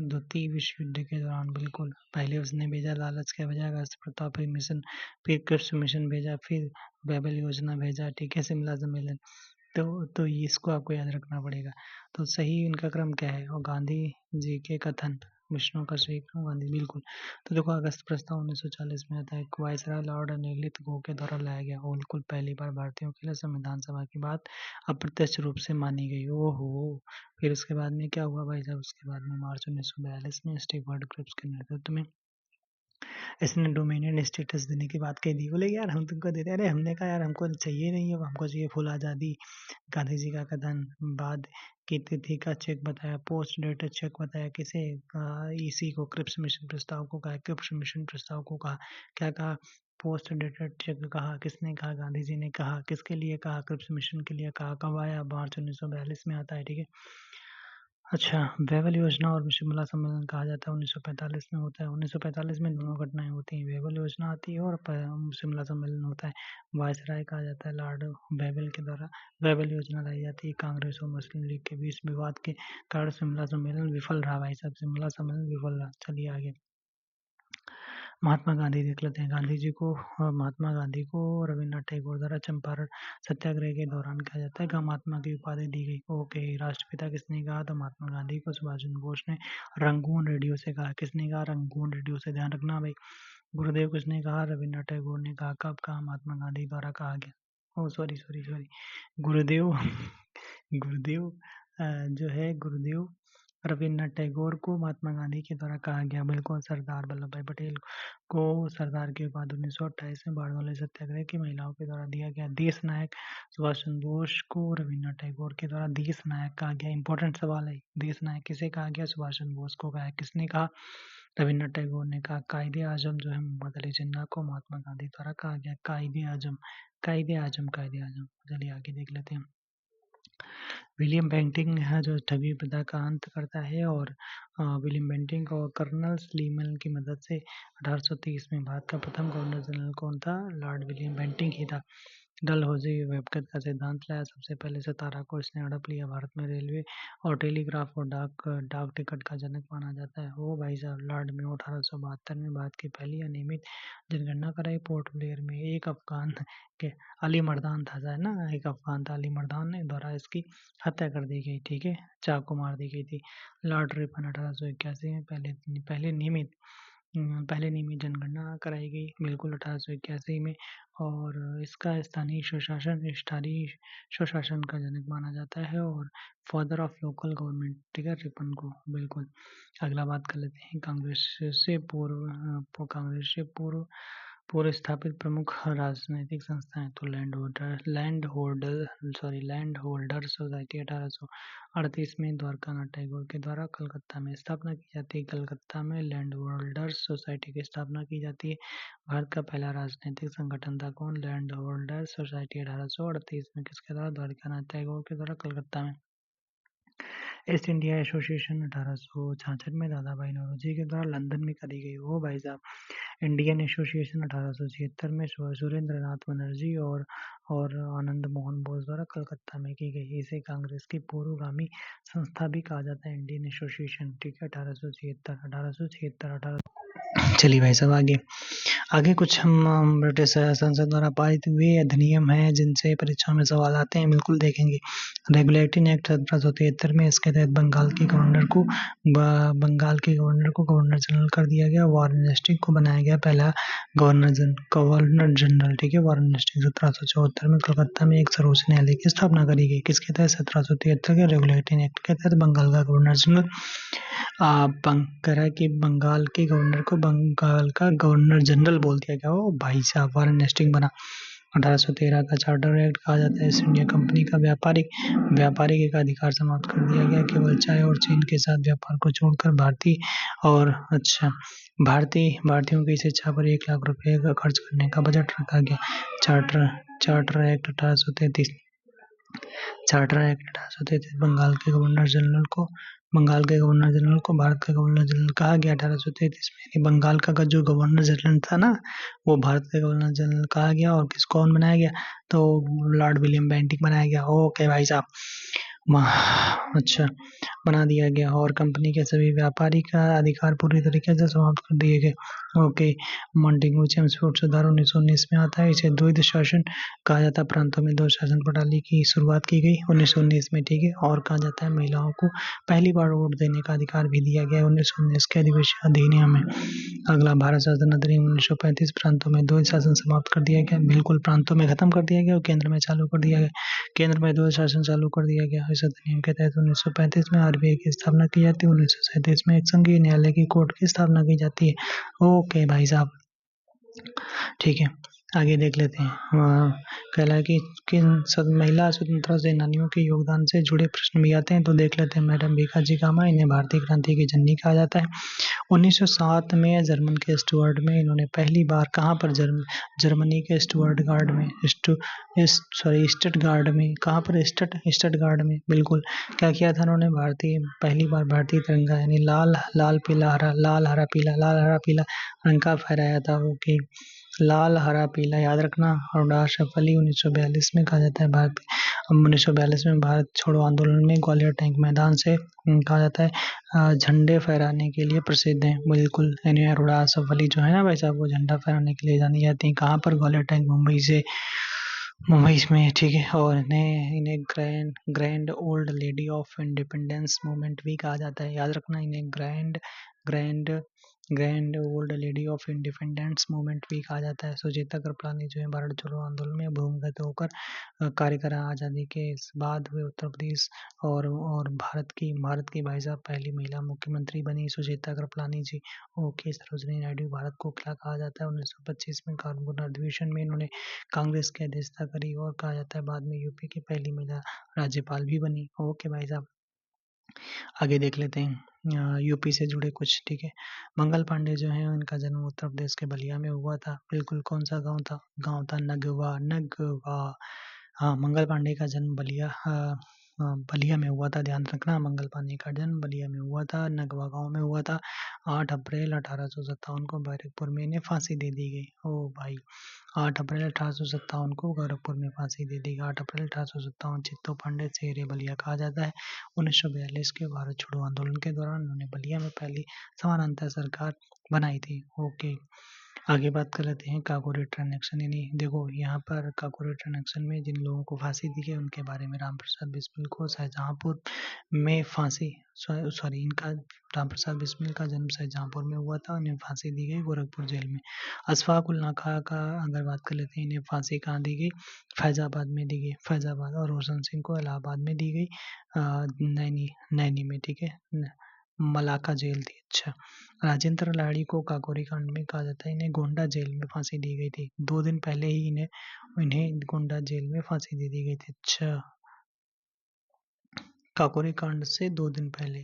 द्वितीय विश्व युद्ध के दौरान, बिल्कुल। पहले उसने भेजा लालच के बजाय अगस्त प्रताप मिशन, फिर क्रिप्स मिशन भेजा, फिर बेबल योजना भेजा, ठीक है, शिमला सम्मेलन। तो इसको आपको याद रखना पड़ेगा। तो सही इनका क्रम क्या है? और गांधी जी के कथन, विष्णु का श्री गांधी, बिल्कुल। तो देखो अगस्त प्रस्ताव 1940 में आता है, वायसराय लॉर्ड अनिल गो के द्वारा लाया गया। बिल्कुल पहली बार भारतीयों के लिए संविधान सभा की बात अप्रत्यक्ष रूप से मानी गई। ओहो। फिर उसके बाद में क्या हुआ भाई साहब, उसके बाद में मार्च 1942 में स्टीफर्ड क्रिप्स के नेतृत्व में इसने डोमिनियन स्टेटस देने की बात कही थी। बोले यार हम तुमको देते, अरे हमने कहा यार हमको चाहिए नहीं है, हमको चाहिए फुल आज़ादी। गांधी जी का कथन, बाद की तिथि का चेक बताया, पोस्ट डेटेड चेक बताया, किसे ईसी को, क्रिप्स मिशन प्रस्ताव को कहा, क्रिप्स मिशन प्रस्ताव को कहा, क्या कहा, पोस्ट डेटेड चेक कहा, किसने कहा, गांधी जी ने कहा, किसके लिए कहा, क्रिप्स मिशन के लिए कहा, कब आया, मार्च 1942 में आता है, ठीक है। अच्छा, वेवल योजना और शिमला सम्मेलन कहा जाता है 1945 में होता है। 1945 में दोनों घटनाएं होती हैं, वेवल योजना आती है और शिमला सम्मेलन होता है। वायसराय कहा जाता है लॉर्ड वेवल के द्वारा। वेवल योजना लाई जाती है कांग्रेस और मुस्लिम लीग के बीच विवाद के कारण शिमला सम्मेलन विफल रहा। भाई साहब शिमला सम्मेलन विफल रहा। चलिए आगे, महात्मा गांधी देख लेते हैं। गांधी जी को महात्मा गांधी को रविन्द्रनाथ टैगोर द्वारा चंपारण सत्याग्रह के दौरान कहा जाता है महात्मा की उपाधि दी गई। ओके, राष्ट्रपिता किसने कहा, तो महात्मा गांधी को सुभाष चंद्र बोस ने रंगून रेडियो से कहा। किसने कहा, रंगून रेडियो से, ध्यान रखना भाई। गुरुदेव किसने कहा, रविन्द्रनाथ टैगोर ने कहा। कब कहा, महात्मा गांधी द्वारा कहा गया। ओ सॉरी सॉरी सॉरी, गुरुदेव गुरुदेव जो है गुरुदेव रविन्द्रनाथ टैगोर को महात्मा गांधी के द्वारा कहा गया। बिल्कुल, सरदार वल्लभ भाई पटेल को सरदार की उपाधि 1928 में बारडोली सत्याग्रह की महिलाओं के द्वारा दिया गया। देश नायक सुभाष चंद्र बोस को रविन्द्रनाथ टैगोर के द्वारा देश नायक कहा गया। इंपॉर्टेंट सवाल है, देश नायक किसे कहा गया, सुभाष चंद्र बोस को कहा। किसने कहा, रविन्द्रनाथ टैगोर ने कहा। कायदे आजम जो है मोहम्मद अली जिन्ना को महात्मा गांधी द्वारा कहा गया। कायदे आजम, कायदे आजम, कायदे आजम। चलिए आगे देख लेते हैं। विलियम बेंटिंग है जो ठगी प्रथा का अंत करता है, और विलियम बेंटिंग और कर्नल स्लीमन की मदद से 1830 में भारत का प्रथम गवर्नर जनरल कौन था, लॉर्ड विलियम बेंटिंग ही था। डलहौजी वेबकत का सिद्धांत लाया, सबसे पहले सितारा को इसने हड़प लिया। भारत में रेलवे और टेलीग्राफ और डाक टिकट का जनक माना जाता है। वो भाई साहब लॉर्ड में 1872 में भारत की पहली अनियमित जनगणना कराई पोर्ट ब्लेयर में। एक अफगान के अली मर्दान था ना, एक अफगान था अली मर्दान ने द्वारा इसकी हत्या कर दी गई, ठीक है, चाकू मार दी गई थी। लॉर्ड रिपन 1881 में पहले नियमित जनगणना कराई गई, बिल्कुल 1881 में। और इसका स्थानीय स्वशासन का जनक माना जाता है और फादर ऑफ लोकल गवर्नमेंट, ठीक है, रिपन को, बिल्कुल। अगला बात कर लेते हैं कांग्रेस से पूर्व स्थापित प्रमुख राजनीतिक संस्थाएं। तो लैंड होल्डर सोसाइटी 1838 में द्वारकानाथ टैगोर के द्वारा कलकत्ता में स्थापना की जाती है। कलकत्ता में लैंड होल्डर्स सोसाइटी की स्थापना की जाती है। भारत का पहला राजनीतिक संगठन था कौन, लैंड होल्डर सोसाइटी 1838 में, किसके द्वारा, द्वारकानाथ टैगोर के द्वारा, कलकत्ता में। ईस्ट इंडिया एसोसिएशन 1866 में दादा भाई नौरोजी के द्वारा लंदन में करी गई। वो भाई साहब इंडियन एसोसिएशन 1876 में सुरेंद्र नाथ बनर्जी और आनंद मोहन बोस द्वारा कलकत्ता में की गई। इसे कांग्रेस की पूर्वगामी संस्था भी कहा जाता है, इंडियन एसोसिएशन, ठीक है, 1876। चलिए भाई साहब आगे कुछ हम ब्रिटिश संसद द्वारा पारित हुए अधिनियम हैं जिनसे परीक्षाओं में सवाल आते हैं, बिल्कुल देखेंगे। रेगुलेटिंग एक्ट 1773 में, इसके तहत बंगाल के गवर्नर को गवर्नर जनरल कर दिया गया। वारेन हेस्टिंग को बनाया गया पहला गवर्नर जनरल, ठीक है, वारेन हेस्टिंग। 1774 में कलकत्ता में एक सर्वोच्च न्यायालय की स्थापना करी गई, किसके तहत, 1773 के रेगुलेटिंग एक्ट के तहत। बंगाल का गवर्नर जनरल करा कि बंगाल के गवर्नर को बंगाल का गवर्नर जनरल बोल दिया गया। वो भाई साहब वारेन हेस्टिंग बना। 1813 का चार्टर एक्ट कहा जाता है ईस्ट इंडिया कंपनी का व्यापारिक एक अधिकार समाप्त कर दिया गया। केवल चाय और चीन के साथ व्यापार को छोड़कर भारतीयों की शिक्षा पर 1 लाख रुपए का खर्च करने का बजट रखा गया। चार्टर एक्ट 1833 बंगाल के गवर्नर जनरल को भारत का गवर्नर जनरल कहा गया 1833 में। बंगाल का जो गवर्नर जनरल था ना, वो भारत का गवर्नर जनरल कहा गया। और कौन बनाया गया, तो लॉर्ड विलियम बेंटिंग बनाया गया। ओके भाई साहब, अच्छा बना दिया गया और कंपनी के सभी व्यापारी का अधिकार पूरी तरीके से समाप्त कर दिए गए। ओके। मॉन्टेग्यू चेम्सफोर्ड सुधार 1919 में आता है। इसे द्वैध शासन कहा जाता है। प्रांतों में दो शासन प्रणाली की शुरुआत की गई 1919 में, ठीक है। और कहा जाता है महिलाओं को पहली बार वोट देने का अधिकार भी दिया गया 1919 के अधिनियम में। अगला भारत शासन अधिनियम 1935। प्रांतों में द्वैध शासन समाप्त कर दिया गया। बिल्कुल, प्रांतों में खत्म कर दिया गया और केंद्र में चालू कर दिया गया। केंद्र में द्वैध शासन चालू कर दिया गया। इस अधिनियम के तहत 1935 में आरबीआई की स्थापना की जाती है। 1937 में एक संघीय न्यायालय की कोर्ट की स्थापना की जाती है। ओके भाई साहब, ठीक है। आगे देख लेते हैं। कहला कि किन सब महिला स्वतंत्रता सेनानियों के योगदान से जुड़े प्रश्न भी आते हैं, तो देख लेते हैं। मैडम भीखाजी कामा, इन्हें भारतीय क्रांति की जननी कहा जाता है। 1907 में जर्मन के स्टुअर्ट में इन्होंने पहली बार कहाँ पर जर्मनी के स्टुअर्टगार्ड में स्टटगार्ड में, कहाँ पर स्टटगार्ड में, बिल्कुल। क्या किया था उन्होंने? पहली बार भारतीय तिरंगा यानी लाल लाल पीला हरा, लाल हरा पीला, लाल हरा पीला रंग का फहराया था। ओके, लाल हरा पीला याद रखना। और राष्ट्रपति 1942 में कहा जाता है। 1942 में भारत छोड़ो आंदोलन में ग्वालियर टैंक मैदान से कहा जाता है झंडे फहराने के लिए प्रसिद्ध है। बिल्कुल, अरोड़ा असफली जो है ना भाई साहब, वो झंडा फहराने के लिए जानी जाती है। कहाँ पर? ग्वालियर टैंक, मुंबई में, ठीक है। और इन्हें grand old lady of independence movement भी कहा जाता है। याद रखना, इन्हें grand grand old lady of independence movement भी कहा जाता है। सुचेता कृपलानी जो है भारत छोड़ो आंदोलन में भूमिगत होकर कार्य करा। आज़ादी के बाद वे उत्तर प्रदेश और भारत की भाई साहब पहली महिला मुख्यमंत्री बनी सुचेता कृपलानी जी। ओके। सरोजिनी नायडू भारत को खिला कहा जाता है। 1925 में कानपुर अधिवेशन में इन्होंने कांग्रेस की अध्यक्षता करी और कहा जाता है बाद में यूपी की पहली महिला राज्यपाल भी बनी। ओके भाई साहब, आगे देख लेते हैं यूपी से जुड़े कुछ, ठीक है। मंगल पांडे जो है उनका जन्म उत्तर प्रदेश के बलिया में हुआ था। बिल्कुल, कौन सा गांव था? नगवा, नगवा। हाँ, मंगल पांडे का जन्म बलिया में हुआ था। ध्यान रखना, मंगल पांडे का जन्म बलिया में हुआ था, नगवा गांव में हुआ था। 8 अप्रैल 1857 को बैरकपुर में इन्हें फांसी दे दी गई। ओ भाई, 8 अप्रैल 1857 को गोरखपुर में फांसी दे दी गई। 8 अप्रैल 1857 चित्तो पांडे शेरे बलिया कहा जाता है। 1942 के भारत छोड़ो आंदोलन के दौरान उन्होंने बलिया में पहली समानांतर सरकार बनाई थी। ओके, आगे बात कर लेते हैं काकोरी ट्रांजेक्शन। यानी देखो, यहाँ पर काकोरी ट्रांजेक्शन में जिन लोगों को फांसी दी गई उनके बारे में। राम प्रसाद बिस्मिल को शाहजहांपुर में फांसी, सॉरी, इनका राम प्रसाद बिस्मिल का जन्म शाहजहांपुर में हुआ था। उन्हें फांसी दी गई गोरखपुर जेल में। अशफाक उल्ला खां का अगर बात कर लेते हैं, इन्हें फांसी कहाँ दी गई? फैजाबाद में दी गई, फैजाबाद। और रोशन सिंह को इलाहाबाद में दी गई, नैनी में, ठीक है। मलाका जेल थी। अच्छा, राजेंद्र लाड़ी को काकोरी कांड में कहा जाता है इन्हें गोंडा जेल में फांसी दी गई थी। 2 दिन पहले ही इन्हें गोंडा जेल में फांसी दे दी गई थी। अच्छा, काकोरी कांड से 2 दिन पहले।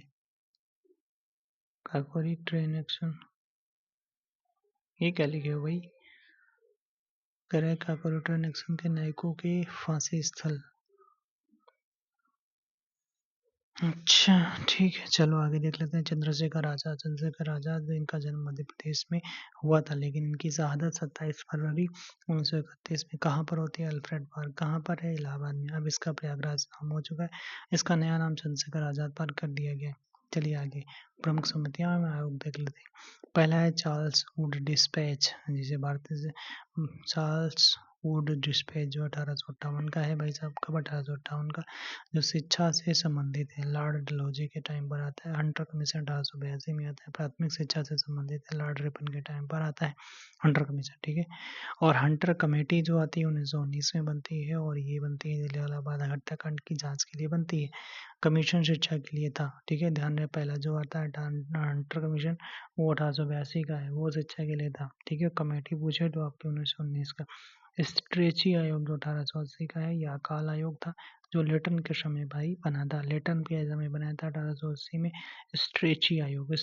काकोरी ट्रेन एक्शन, ये क्या लिखे हो भाई? कह रहे काकोरी ट्रेन एक्शन के नायकों के फांसी स्थल। अच्छा, ठीक है, चलो आगे देख लेते हैं। चंद्रशेखर आजाद, इनका जन्म मध्य प्रदेश में हुआ था, लेकिन इनकी शहादत 27 फरवरी 1931 में कहाँ पर होती है? Alfred park. कहाँ पर है? इलाहाबाद में। अब इसका प्रयागराज नाम हो चुका है, इसका नया नाम चंद्रशेखर आजाद पार्क कर दिया गया। चलिए आगे प्रमुख समितियां में आयोग देख लेते हैं। पहला है चार्ल्स वुड डिस्पैच, जिसे भारतीय से चार्ल्स वुड डिस्पैच जो 1858 का है भाई साहब। कब? 1858 का। जो शिक्षा से संबंधित है, लॉर्ड डलहौजी के टाइम पर आता है। हंटर कमीशन 1882 में आता है। प्राथमिक शिक्षा से संबंधित है, लॉर्ड रिपन के टाइम पर आता है हंटर कमीशन, ठीक है। और हंटर कमेटी जो आती है 1919 में बनती है, और ये बनती है जलियांवाला बाग हत्याकांड की जांच के लिए बनती है। कमीशन शिक्षा के लिए था, ठीक है। ध्यान में पहला जो आता है हंटर कमीशन, वो 1882 का है, वो शिक्षा के लिए था, ठीक है। कमेटी पूछे तो आपके 1919 का। स्ट्रेची आयोग जो 1880 का है, यह अकाल आयोग था जो लेटन के समय भाई बना था। लेटन के समय बनाया था 1880 में स्ट्रेची आयोग।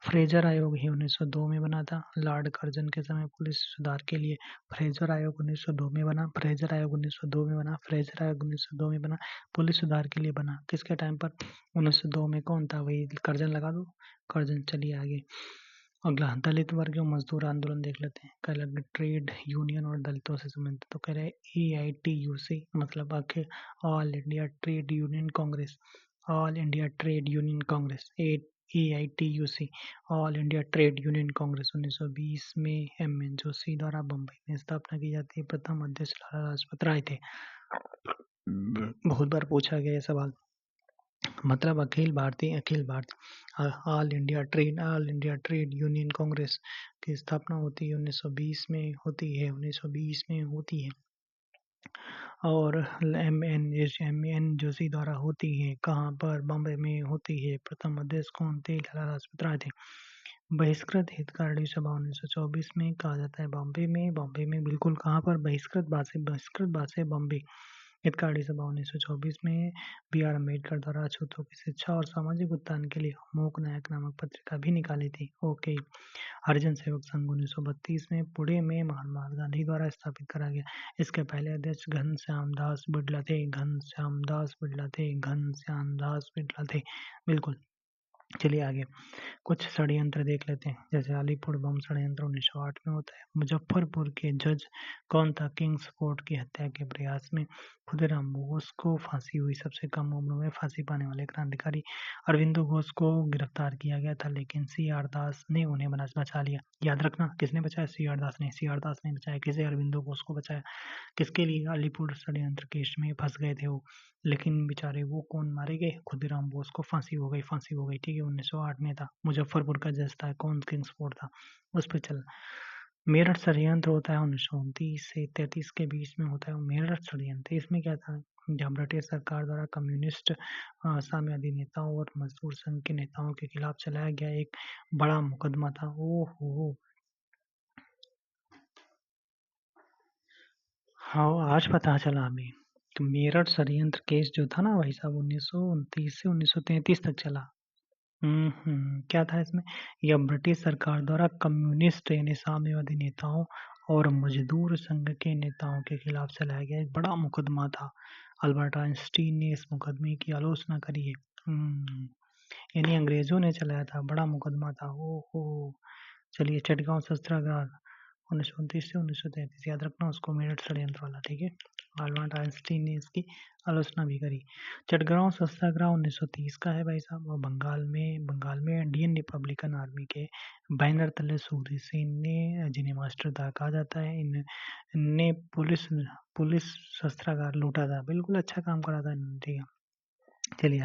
फ्रेजर आयोग ही 1902 में बना था, लॉर्ड कर्जन के समय पुलिस सुधार के लिए। फ्रेजर आयोग 1902 में बना, फ्रेजर आयोग 1902 में बना, फ्रेजर आयोग 1902 में बना, पुलिस सुधार के लिए बना। किसके टाइम पर? 1902 में। कौन था? वही कर्जन लगा दो, कर्जन। चलिए आगे। अगला दलित वर्ग एवं मजदूर आंदोलन देख लेते हैं। कह लगे ट्रेड यूनियन और दलितों से संबंधित, तो कह रहे AITUC मतलब अखिल All India Trade Union Congress, All India Trade Union Congress, AITUC All India Trade Union Congress 1920 में MN जोशी द्वारा बम्बई में स्थापना की जाती है। प्रथम अध्यक्ष लाला लाजपत राय थे। बहुत बार पूछा गया ये सवाल। मतलब Akhil Bharatiya all India Trade Union Congress की स्थापना होती है 1920 में होती है और MN जोशी द्वारा होती है। कहाँ पर? बम्बई में होती है। प्रथम अध्यक्ष कौन थे? लाला लाजपत राय थे। बहिष्कृत हितकारी सभा 1924 में कहा जाता है बॉम्बे में बिल्कुल। कहाँ पर? बहिष्कृत बात से बॉम्बे। हितकारी सभा 1924 में BR अम्बेडकर द्वारा अछूतों की शिक्षा और सामाजिक उत्थान के लिए अमोक नायक नामक पत्रिका भी निकाली थी। ओके। हरिजन सेवक संघ 1932 में पुणे में महात्मा गांधी द्वारा स्थापित करा गया। इसके पहले अध्यक्ष घनश्याम दास बिड़ला थे। बिल्कुल। चलिए आगे कुछ षड्यंत्र देख लेते हैं। जैसे अलीपुर बम षड्यंत्र 1908 में होता है। मुजफ्फरपुर के जज कौन था? किंग्सफोर्ड की हत्या के प्रयास में खुदीराम बोस को फांसी हुई। सबसे कम उम्र में फांसी पाने वाले क्रांतिकारी अरविंदो घोष को गिरफ्तार किया गया था, लेकिन CR दास ने उन्हें बचा लिया। याद रखना, किसने बचाया? CR दास ने। CR दास ने बचाया किसे? अरविंदो घोष को बचाया। किसके लिए? अलीपुर षड्यंत्र केस में फंस गए थे वो, लेकिन बेचारे वो कौन मारे गए? खुदीराम बोस को फांसी हो गई। ठीक है। 1908 में था। मुजफ्फरपुर का जज था कौन? किंग्सफोर्ड था। उस पर चल। मेरठ षड्यंत्र होता है 1929 से 33 के बीच में होता है मेरठ षड्यंत्र। इसमें क्या था? जब ब्रिटिश सरकार द्वारा कम्युनिस्ट साम्यवादी नेताओं और मजदूर संघ के नेताओं के खिलाफ चलाया गया एक बड़ा मुकदमा था। ओहो, हाँ आज पता चला हमें। तो मेरठ षड्यंत्र केस जो था ना भाई साहब 1929 से 1933 तक चला। क्या था इसमें? यह ब्रिटिश सरकार द्वारा कम्युनिस्ट यानी साम्यवादी नेताओं और मजदूर संघ के नेताओं के खिलाफ चलाया गया एक बड़ा मुकदमा था। अल्बर्ट आइंस्टीन ने इस मुकदमे की आलोचना करी है। यानी अंग्रेजों ने चलाया था, बड़ा मुकदमा था। ओहो। चलिए चटगांव सत्याग्रह 1929 से 1933 याद रखना उसको, मेरठ षड्यंत्र वाला। ठीक है। अल्बर्ट आइंस्टीन ने इसकी आलोचना भी करी। चटगांव सत्याग्रह 1930 का है भाई साहब। और बंगाल में इंडियन रिपब्लिकन आर्मी के बैनर तले सूरी सेन ने, जिन्हें मास्टर दा कहा जाता है, इनने पुलिस शस्त्रागार लूटा था। बिल्कुल अच्छा काम करा था इन्होंने। ठीक है। चलिए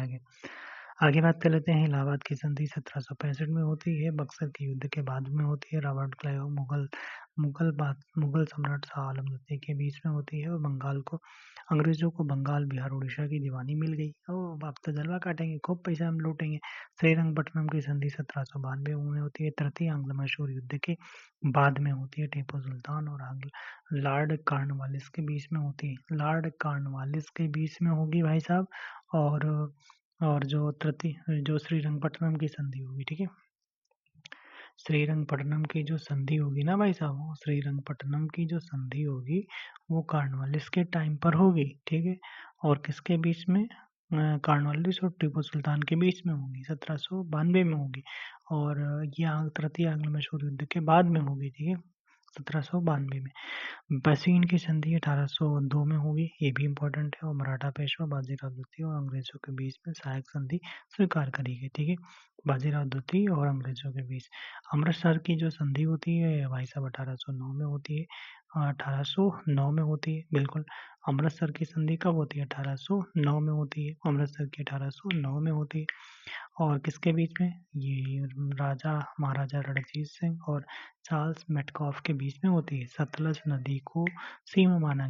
आगे बात कर लेते हैं। इलाहाबाद की संधि 1765 में होती है। बक्सर के युद्ध के बाद में होती है। रॉबर्ट क्लाइव मुगल सम्राट शाह आलम द्वितीय के बीच में होती है। और अंग्रेजों को बंगाल, बिहार, उड़ीसा की दीवानी मिल गई। ओ आप तो जलवा काटेंगे, खूब पैसा हम लूटेंगे। श्रीरंगपट्टनम की संधि 1792 में होती है। तृतीय आंग्ल मैसूर युद्ध के बाद में होती है। टीपू सुल्तान और लॉर्ड कॉर्नवालिस के बीच में होती है। लॉर्ड कॉर्नवालिस के बीच में होगी भाई साहब। और जो श्रीरंगपट्टनम की संधि होगी। ठीक है। श्रीरंगपट्टनम की जो संधि होगी ना भाई साहब, श्रीरंगपट्टनम की जो संधि होगी वो कॉर्नवालिस के टाइम पर होगी। ठीक है। और किसके बीच में? कॉर्नवालिस और टीपू सुल्तान के बीच में होगी। 1792 में होगी। और ये तृतीय आंग्ल मैसूर युद्ध के बाद में होगी। ठीक है। 1792 में। बसीन की संधि 1802 में होगी। ये भी इम्पोर्टेंट है। और मराठा पेशवा बाजीराव द्वितीय और अंग्रेजों के बीच में सहायक संधि स्वीकार करी गई। ठीक है। बाजीराव द्वितीय और अंग्रेजों के बीच अमृतसर की जो संधि होती है भाई साहब 1809 में होती है। 1809 में होती है। बिल्कुल। अमृतसर की संधि कब होती है? 1809 में होती है। अमृतसर की 1809 में होती है। और किसके बीच में? ये महाराजा रणजीत सिंह और चार्ल्स मेटकॉफ के बीच में होती है। सतलज नदी को सीमा माना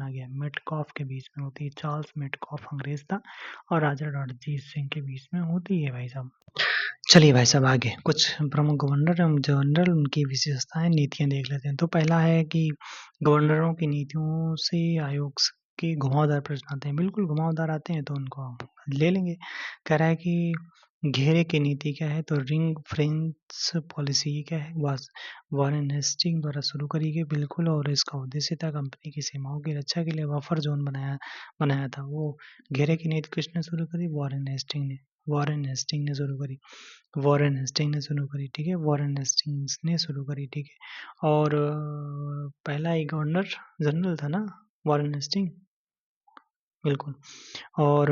गया। मेटकॉफ के बीच में होती है। चार्ल्स मेटकॉफ अंग्रेज था और राजा रणजीत सिंह के बीच में होती है भाई साहब। चलिए भाई साहब आगे कुछ प्रमुख गवर्नर एवं जनरल उनकी विशेषताएं, नीतियां देख लेते हैं। तो पहला है कि गवर्नरों की नीतियों से आयोग के घुमावदार प्रश्न आते हैं। बिल्कुल घुमावदार आते हैं तो उनको हम ले लेंगे। कह रहा है कि घेरे की नीति क्या है? तो रिंग फेंस पॉलिसी क्या है? वॉरेन हेस्टिंग द्वारा शुरू करी गई, बिल्कुल। और इसका उद्देश्य था कंपनी की सीमाओं की रक्षा के लिए बफर जोन बनाया था। वो घेरे की नीति किसने शुरू करी? वॉरेन हेस्टिंग ने। वॉरेन हेस्टिंग ने शुरू करी। वॉरेन हेस्टिंग ने शुरू करी, ठीक है। वॉरेन हेस्टिंग्स ने शुरू करी, ठीक है। और पहला ही गवर्नर जनरल था ना वॉरेन हेस्टिंग, बिल्कुल। और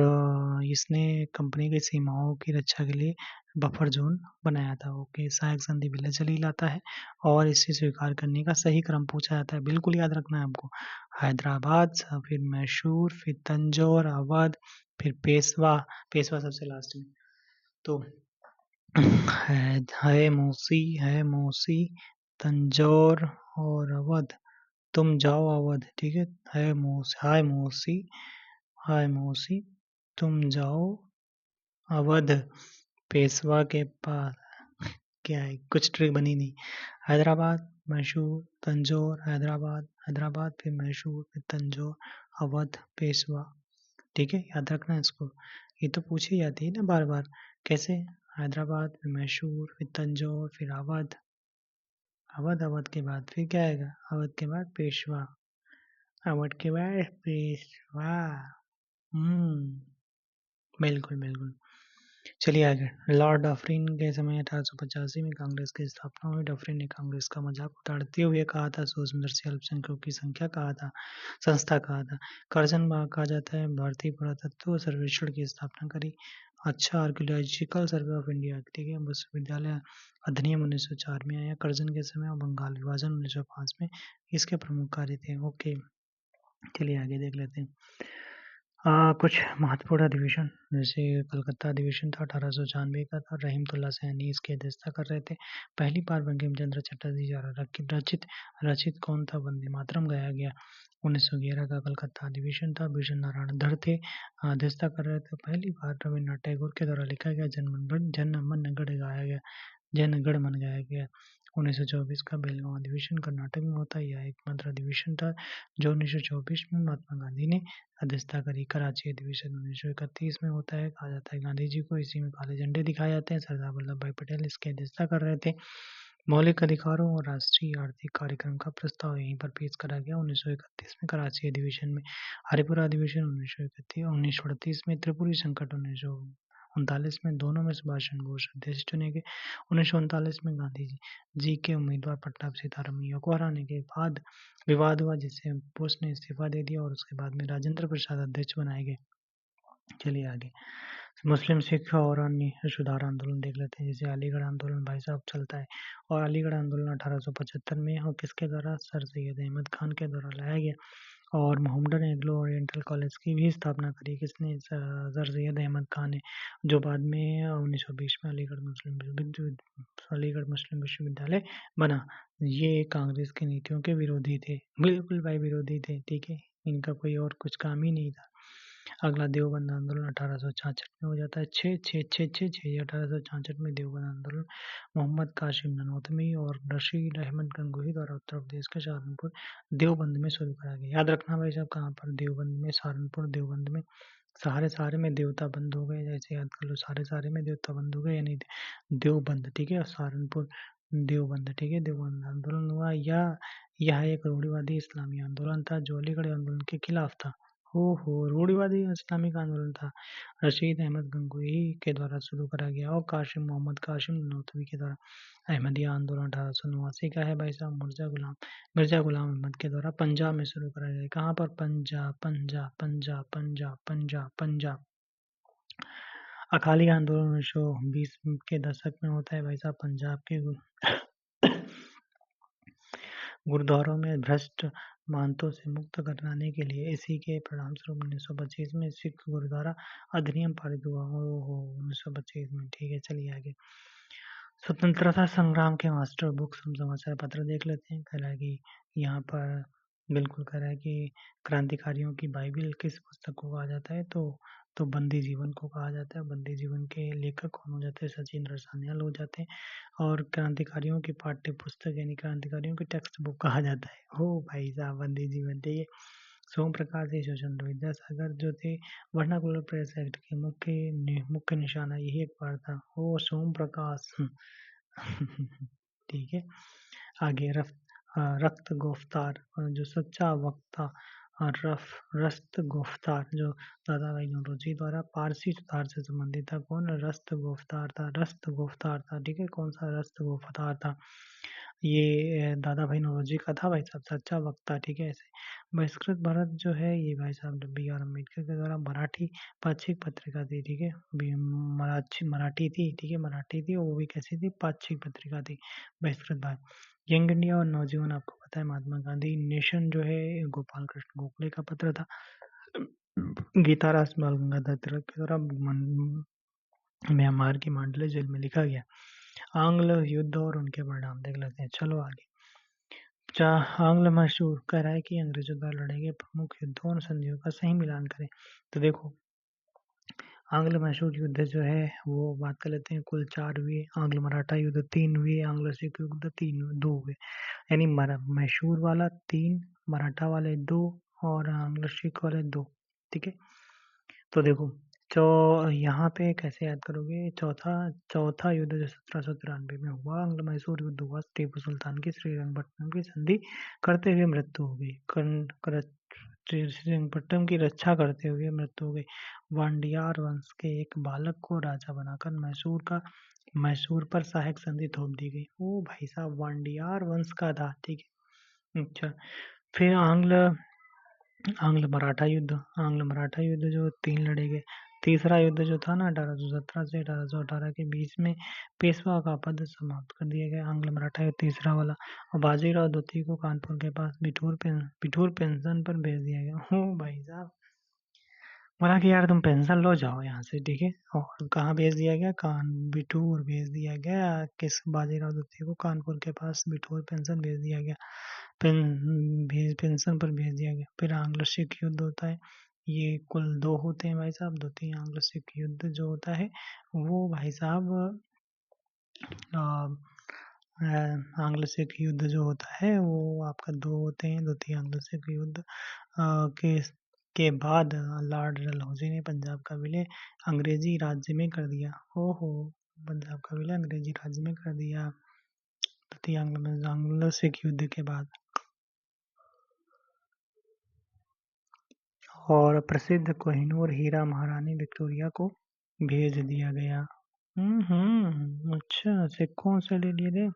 इसने कंपनी की सीमाओं की रक्षा के लिए बफर जोन बनाया था। ओके, सहायक संधि विलय चली लाता है और इसे स्वीकार करने का सही क्रम पूछा जाता है, बिल्कुल याद रखना है आपको। हैदराबाद, फिर मैसूर, फिर तंजौर, अवध, फिर पेशवा। पेशवा सबसे लास्ट में। तो है मौसी, तंजौर और अवध। तुम जाओ अवध, ठीक है। हाय मौसी, तुम जाओ अवध, पेशवा के पास। क्या है, कुछ ट्रिक बनी नहीं। हैदराबाद, मैसूर, तंजौर, हैदराबाद फिर मैसूर फिर तंजौर, अवध, पेशवा, ठीक है। याद रखना है इसको, ये तो पूछी जाती है ना बार बार। कैसे? हैदराबाद फिर मैसूर फिर तंजौर फिर अवध। अवध के बाद फिर क्या आएगा? अवध के बाद पेशवा। अवध के बाद पेशवा। बिल्कुल बिल्कुल। चलिए आगे। लॉर्ड डफरिन के समय 1885 में कांग्रेस की स्थापना हुई। डफरिन ने कांग्रेस का मजाक उड़ाते हुए कहा था, सूक्ष्मदर्शी से अल्पसंख्यकों की संस्था कहा था। कर्जन बाग कहा जाता है। भारतीय पुरातत्व सर्वेक्षण की स्थापना करी। अच्छा, आर्कियोलॉजिकल सर्वे ऑफ इंडिया, ठीक है। विश्वविद्यालय अधिनियम 1904 में आया। कर्जन के समय और बंगाल विभाजन 1905 में इसके प्रमुख कार्य थे। ओके, चलिए आगे देख लेते हैं। कुछ महत्वपूर्ण अधिवेशन, जैसे कलकत्ता अधिवेशन था 1896 का था। रहीमतुल्ला सैनी इसकी अध्यक्षता कर रहे थे। पहली बार बंकिम चंद्र चटर्जी द्वारा रचित कौन था? वंदे मातरम गाया गया। 1911 का कलकत्ता अधिवेशन था। भीषण नारायण धर थे अध्यक्षता कर रहे थे। पहली बार रविन्द्रनाथ टैगोर के द्वारा लिखा गया जन मन गढ़ गाया गया। जन गण मन गाया गया। 1924 का बेलगांव अधिवेशन कर्नाटक में होता है। यह एकमात्र अधिवेशन था जो 1924 में महात्मा गांधी ने अध्यक्षता करी। कराची अधिवेशन 1931 में होता है। कहा जाता है गांधी जी को इसी में काले झंडे दिखाए जाते हैं। सरदार वल्लभ भाई पटेल इसकी अध्यक्षता कर रहे थे। मौलिक अधिकारों और राष्ट्रीय आर्थिक कार्यक्रम का प्रस्ताव यहीं पर पेश करा गया 1931 में कराची अधिवेशन में। हरिपुरा अधिवेशन 1938 में। त्रिपुरी संकट 1939 में। दोनों में सुभाष चंद्र बोस अध्यक्ष चुने गए। 1939 में गांधी जी के उम्मीदवार पट्टाभ सीतारामैया को हराने के बाद विवाद हुआ, जिससे बोस ने इस्तीफा दे दिया और उसके बाद में राजेंद्र प्रसाद अध्यक्ष बनाए गए। चलिए आगे। मुस्लिम सिख और अन्य सुधार आंदोलन देख लेते हैं। जैसे अलीगढ़ आंदोलन भाई साहब चलता है, और अलीगढ़ आंदोलन 1875 में और किसके द्वारा? सर सैयद अहमद खान के द्वारा लाया गया। और मोहम्मदन एंग्लो ओरिएंटल कॉलेज की भी स्थापना करी किसने? सर सैयद अहमद खान ने, जो बाद में 1920 में अलीगढ़ मुस्लिम विश्वविद्यालय बना। ये कांग्रेस की नीतियों के विरोधी थे, बिल्कुल भाई विरोधी थे, ठीक है। इनका कोई और कुछ काम ही नहीं था। अगला देवबंद आंदोलन 1866 में हो जाता है। 1866 में देवबंद आंदोलन मोहम्मद कासिम ननोतवी और रशीद अहमद गंगोही द्वारा उत्तर प्रदेश के सहारनपुर देवबंद में शुरू करा गया। याद रखना भाई साहब, कहाँ पर? देवबंद में, सहारनपुर देवबंद में। सारे में देवता बंद हो गए, जैसे याद कर लो, सारे में देवता बंद हो गए, यानी देवबंद, ठीक है। सहारनपुर देवबंद, ठीक है। देवबंद आंदोलन हुआ। यह एक रूढ़िवादी इस्लामी आंदोलन था जो अलीगढ़ आंदोलन के खिलाफ था। हो रूढ़िवादी इस्लामिक आंदोलन था। रशीद अहमद गंगोही के द्वारा शुरू करा गया और मोहम्मद कासिम ननोतवी के द्वारा। अहमदिया आंदोलन 1889 का है भाई साहब। मिर्जा गुलाम अहमद के द्वारा पंजाब में शुरू करा गया। कहाँ पर? पंजाब। अकाली आंदोलन 1920 के दशक में होता है भाई साहब। पंजाब के गुरुद्वारों में भ्रष्ट मानतों से मुक्त कराने के लिए इसी के परिणामस्वरूप 1925 में सिख गुरुद्वारा अधिनियम पारित हुआ। 1925 में, ठीक है। चलिए आगे। स्वतंत्रता संग्राम के मास्टर बुक्स, हम समाचार पत्र देख लेते हैं। कह रहा है कि यहाँ पर बिल्कुल कह रहा है कि क्रांतिकारियों की बाइबिल किस पुस्तक को कहा जाता है? तो बंदी जीवन को कहा जाता है। बंदी जीवन के लेखक कौन हो जाते हैं? सचिंद्र सान्याल हो जाते हैं। और क्रांतिकारियों की पाठ्य पुस्तक यानी क्रांतिकारियों की टेक्स्ट बुक कहा जाता है। हो भाई साहब, बंदी जीवन, ठीक है। सोम प्रकाश ईश्वर चंद्र विद्यासागर जो थे वर्नाकुलर प्रेस एक्ट के मुख्य निशाना यही एक बार था। ओ सोम प्रकाश। ठीक है। आगे रक्त गोफ्तार जो सच्चा वक्ता और रस्त गोफ्तार जो दादा भाई नौरोजी द्वारा पारसी सुधार से संबंधित था। कौन रस्त गोफ्तार था? रस्त गोफ्तार था। ठीक है, कौन सा रस्त गोफ्तार था? ये दादा भाई नौरोजी का था भाई साहब, सच्चा वक्ता। ठीक है। ऐसे बहिष्कृत भारत जो है ये भाई साहब बी आर अम्बेडकर के द्वारा मराठी पाक्षिक पत्रिका थी। ठीक है, मराठी थी। ठीक है, मराठी थी और वो भी कैसी थी? पाक्षिक पत्रिका थी। बहिष्कृत भारत। यंग इंडिया और नवजीवन आपको पता है महात्मा गांधी। नेशन जो है गोपाल कृष्ण गोखले का पत्र था। गीता रास बाल गंगाधर तिलक के द्वारा म्यांमार की मांडले जेल में लिखा गया। आंग्ल युद्ध और उनके परिणाम देख लेते हैं। चलो आगे। आंग्ल मशहूर कह रहा है कि अंग्रेजों द्वारा लड़े गए प्रमुख युद्धों और संधियों का सही मिलान करें। तो देखो, आंग्ल मैसूर युद्ध जो है वो बात कर लेते हैं। कुल 4 हुए। आंग्ल मराठा युद्ध 3 हुए। आंग्ल सिख युद्ध 2 हुए। यानी मैसूर वाला 3, मराठा वाले 2 और आंग्ल सिख वाले 2। ठीक है। तो देखो, तो यहाँ पे कैसे याद करोगे? चौथा चौथा युद्ध जो 1793 में हुआ, आंग्ल मैसूर युद्ध हुआ। टीपू सुल्तान की श्रीरंगपट्टनम की संधि करते हुए मृत्यु हो गई। श्रीरंगपट्टनम की रक्षा करते हुए मृत्यु हो गई। वांडियार वंश के एक बालक को राजा बनाकर मैसूर पर सहायक संधि थोप दी गई। ओ भाई साहब, वांडियार वंश का था। ठीक है। अच्छा, फिर आंग्ल मराठा युद्ध। आंग्ल मराठा युद्ध जो 3 लड़े गए। तीसरा युद्ध जो था ना 1817 से 1818 के बीच में पेशवा का पद समाप्त कर दिया गया। आंग्ल मराठा युद्ध तीसरा वाला। और बाजीराव द्वितीय को कानपुर के पास बिठूर पेंशन पर भेज दिया गया। हो भाई साहब, बोला कि यार तुम पेंशन लो, जाओ यहाँ से। ठीक है। और कहाँ भेज दिया गया? बिठूर भेज दिया गया। किस बाजीराव द्वितीय को कानपुर के पास बिठूर पेंशन भेज दिया गया। पेंशन पर भेज दिया गया। फिर आंग्ल सिख युद्ध होता है। ये कुल 2 होते हैं भाई साहब। द्वितीय आंग्ल सिख युद्ध जो होता है वो भाई साहब आंग्ल सिख युद्ध जो होता है वो आपका 2 होते हैं। द्वितीय आंग्ल सिख युद्ध के बाद लॉर्ड डलहौजी ने पंजाब का विलय अंग्रेजी राज्य में कर दिया। ओहो, पंजाब का विलय अंग्रेजी राज्य में कर दिया द्वितीय आंग्ल सिख युद्ध के बाद। और प्रसिद्ध कोहिनूर हीरा महारानी विक्टोरिया को भेज दिया गया। अच्छा, सिक्कों से ले लिए थे।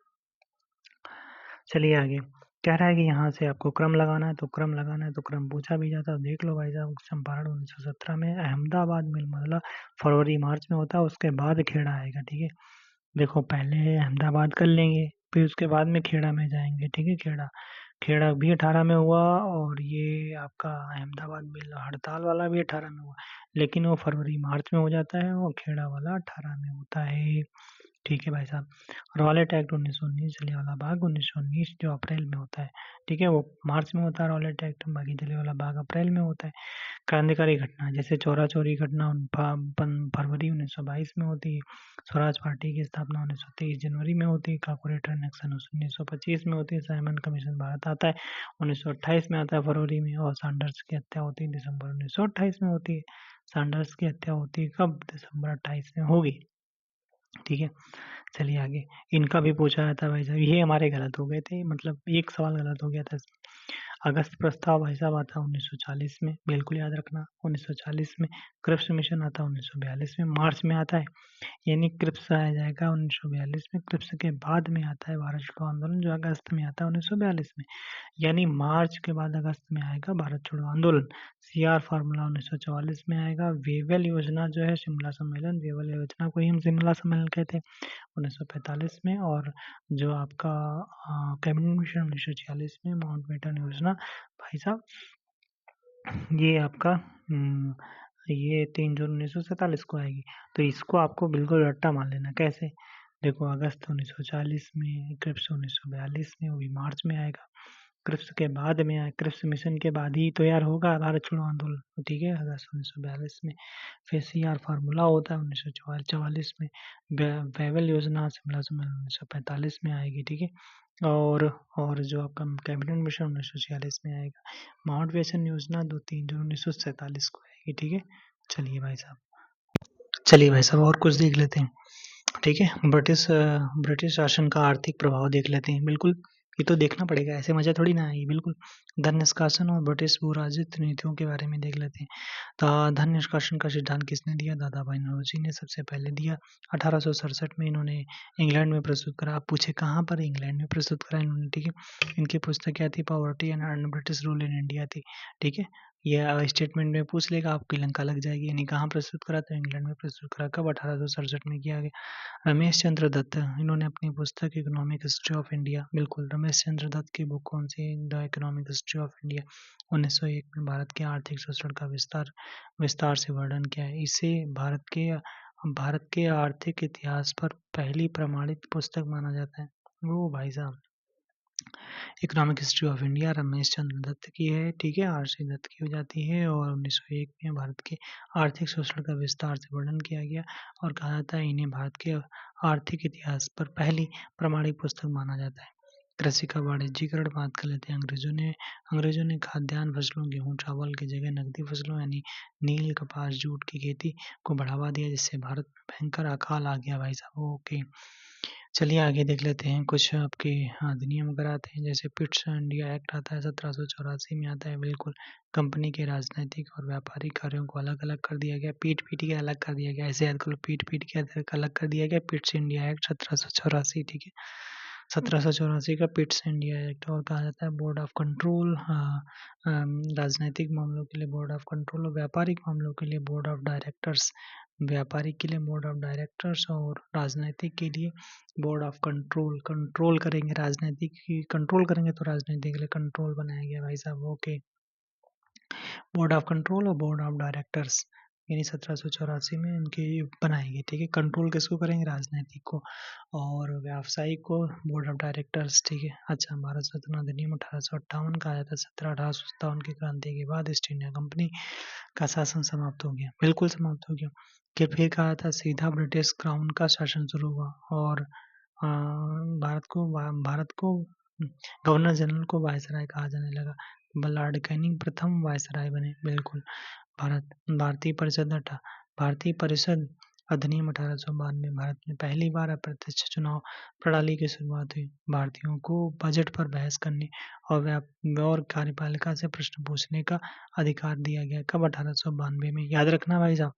चलिए आगे। कह रहा है कि यहाँ से आपको क्रम लगाना है, तो क्रम लगाना है तो क्रम पूछा भी जाता है। देख लो भाई साहब, चंपारण 1917 में अहमदाबाद मिल मतलब फरवरी मार्च में होता है। उसके बाद खेड़ा आएगा। ठीक है। देखो, पहले अहमदाबाद कर लेंगे, फिर उसके बाद में खेड़ा में जाएंगे। ठीक है। खेड़ा खेड़ा भी 18 में हुआ और ये आपका अहमदाबाद मिल हड़ताल वाला भी 18 में हुआ। लेकिन वो फरवरी मार्च में हो जाता है और खेड़ा वाला 18 में होता है। ठीक है भाई साहब। रॉलेट एक्ट 1919, जलियांवाला बाग 1919 जो अप्रैल में होता है। ठीक है, वो मार्च में होता है रॉलेट एक्ट, बाकी जलियांवाला बाग अप्रैल में होता है। क्रांतिकारी घटना जैसे चौरा चौरी घटना फरवरी 1922 में होती है। स्वराज पार्टी की स्थापना 1923 जनवरी में होती है। कॉर्पोरेटर इलेक्शन 1925 में होती है। साइमन कमीशन भारत आता है 1928 में आता है फरवरी में। और सैंडर्स की हत्या होती है दिसंबर 1928 में होती है। सैंडर्स की हत्या होती है कब? दिसंबर 28 में होगी। ठीक है। चलिए आगे। इनका भी पूछा जाता है भाई साहब। ये हमारे गलत हो गए थे, मतलब एक सवाल गलत हो गया था इसमें। अगस्त प्रस्ताव भाई साहब आता है 1940 में, बिल्कुल याद रखना 1940 में। क्रिप्स मिशन आता है 1942 में, मार्च में आता है। यानी क्रिप्स आ जाएगा 1942 में। क्रिप्स के बाद में आता है भारत छोड़ो आंदोलन जो अगस्त में आता है 1942 में। यानी मार्च के बाद अगस्त में आएगा भारत छोड़ो आंदोलन। सीआर फार्मूला 1944 में आएगा। वेवल योजना जो है शिमला सम्मेलन, वेवल योजना को ही हम शिमला सम्मेलन कहते हैं 1945 में। और जो आपका कैबिनेट मिशन 1946 में, माउंटबेटन योजना भाई साहब ये आपका ये 3 जून 1947 को आएगी। तो इसको आपको बिल्कुल रट्टा मान लेना। कैसे? देखो, अगस्त 1940 में, क्रिप्स 1942 में, वो भी मार्च में आएगा। क्रिप्स के बाद में आया, क्रिप्स मिशन के बाद ही तो यार होगा भारत छोड़ो आंदोलन, ठीक है, अगस्त 1942 में। फिर CR फार्मूला होता है 1944 में। वेवल योजना शिमला सम्मेलन 1945 में आएगी, ठीक है। और जो आपका कैबिनेट मिशन 1946 में आएगा। माउंट बेसन योजना 2-3 जून 1947 को आएगी, ठीक है। चलिए भाई साहब और कुछ देख लेते हैं, ठीक है। ब्रिटिश शासन का आर्थिक प्रभाव देख लेते हैं। बिल्कुल, ये तो देखना पड़ेगा, ऐसे मजा थोड़ी ना आएगी। बिल्कुल, धन निष्कासन और ब्रिटिश भू राजस्व नीतियों के बारे में देख लेते हैं। तो धन निष्कासन का सिद्धांत किसने दिया? दादा भाई नौरोजी ने सबसे पहले दिया। 1867 में इन्होंने इंग्लैंड में प्रस्तुत करा। आप पूछे कहाँ पर? इंग्लैंड में प्रस्तुत करा इन्होंने, ठीक है। इनकी पुस्तक क्या थी? Poverty and British rule in India थी, ठीक है। यह स्टेटमेंट में पूछ लेगा, आपकी लंका लग जाएगी। यानी कहाँ प्रस्तुत करा? तो इंग्लैंड में प्रस्तुत करा। कब? 1867 में किया गया। रमेश चंद्र दत्त, इन्होंने अपनी पुस्तक इकोनॉमिक हिस्ट्री ऑफ इंडिया, बिल्कुल, रमेश चंद्र दत्त की बुक कौन सी? The economic history of India. 1901 में भारत के आर्थिक शोषण का विस्तार से वर्णन किया है। इसे भारत के आर्थिक इतिहास पर पहली प्रमाणित पुस्तक माना जाता है। वो भाई साहब, economic history of India Ramesh Chandra Dutt की है, ठीक है। RC दत्त की हो जाती है। और 1901 में भारत के आर्थिक शोषण का विस्तार से वर्णन किया गया और कहा जाता है इन्हें भारत के आर्थिक इतिहास पर पहली प्रमाणिक पुस्तक माना जाता है। कृषि का वाणिज्यीकरण बात कर लेते हैं। अंग्रेजों ने खाद्यान्न फसलों, गेहूं चावल की जगह नकदी फसलों यानी नील, कपास, जूट की खेती को बढ़ावा दिया, जिससे भारत में भयंकर अकाल आ गया भाई साहब। ओके, चलिए आगे देख लेते हैं। कुछ आपके अधिनियम वगैरह आते हैं, जैसे पिट्स इंडिया एक्ट आता है 1784 में आता है। बिल्कुल, कंपनी के राजनैतिक और व्यापारिक कार्यों को अलग अलग कर दिया गया। पीट के अलग कर दिया गया, ऐसे याद करो, पीट के अलग कर दिया गया। पिट्स इंडिया एक्ट 1784, ठीक है। 1784 का पिट्स इंडिया एक्ट। और कहा जाता है बोर्ड ऑफ कंट्रोल, राजनीतिक मामलों के लिए बोर्ड ऑफ कंट्रोल और व्यापारिक मामलों के लिए बोर्ड ऑफ डायरेक्टर्स। व्यापारिक के लिए बोर्ड ऑफ डायरेक्टर्स और राजनीतिक के लिए बोर्ड ऑफ कंट्रोल। कंट्रोल करेंगे राजनीतिक की, कंट्रोल करेंगे तो राजनीति के लिए कंट्रोल बनाया गया भाई साहब। ओके, बोर्ड ऑफ कंट्रोल और बोर्ड ऑफ डायरेक्टर्स यानी 1784 में इनके बनाएंगे, ठीक है। कंट्रोल किसको करेंगे? राजनीतिक को, और व्यावसायिक को बोर्ड ऑफ डायरेक्टर्स, ठीक है। अच्छा, भारत रत्न अधिनियम 1858 का आया था। 1857 की क्रांति के बाद ईस्ट इंडिया कंपनी का शासन समाप्त हो गया, बिल्कुल समाप्त हो गया। फिर कहा था सीधा ब्रिटिश क्राउन का शासन शुरू हुआ और भारत को गवर्नर जनरल को वायसराय कहा जाने लगा। लॉर्ड कैनिंग प्रथम वायसराय बने, बिल्कुल। भारतीय परिषद अधिनियम 1892। भारत में पहली बार अप्रत्यक्ष चुनाव प्रणाली की शुरुआत हुई। भारतीयों को बजट पर बहस करने और कार्यपालिका से प्रश्न पूछने का अधिकार दिया गया। कब? 1892 में। याद रखना भाई साहब,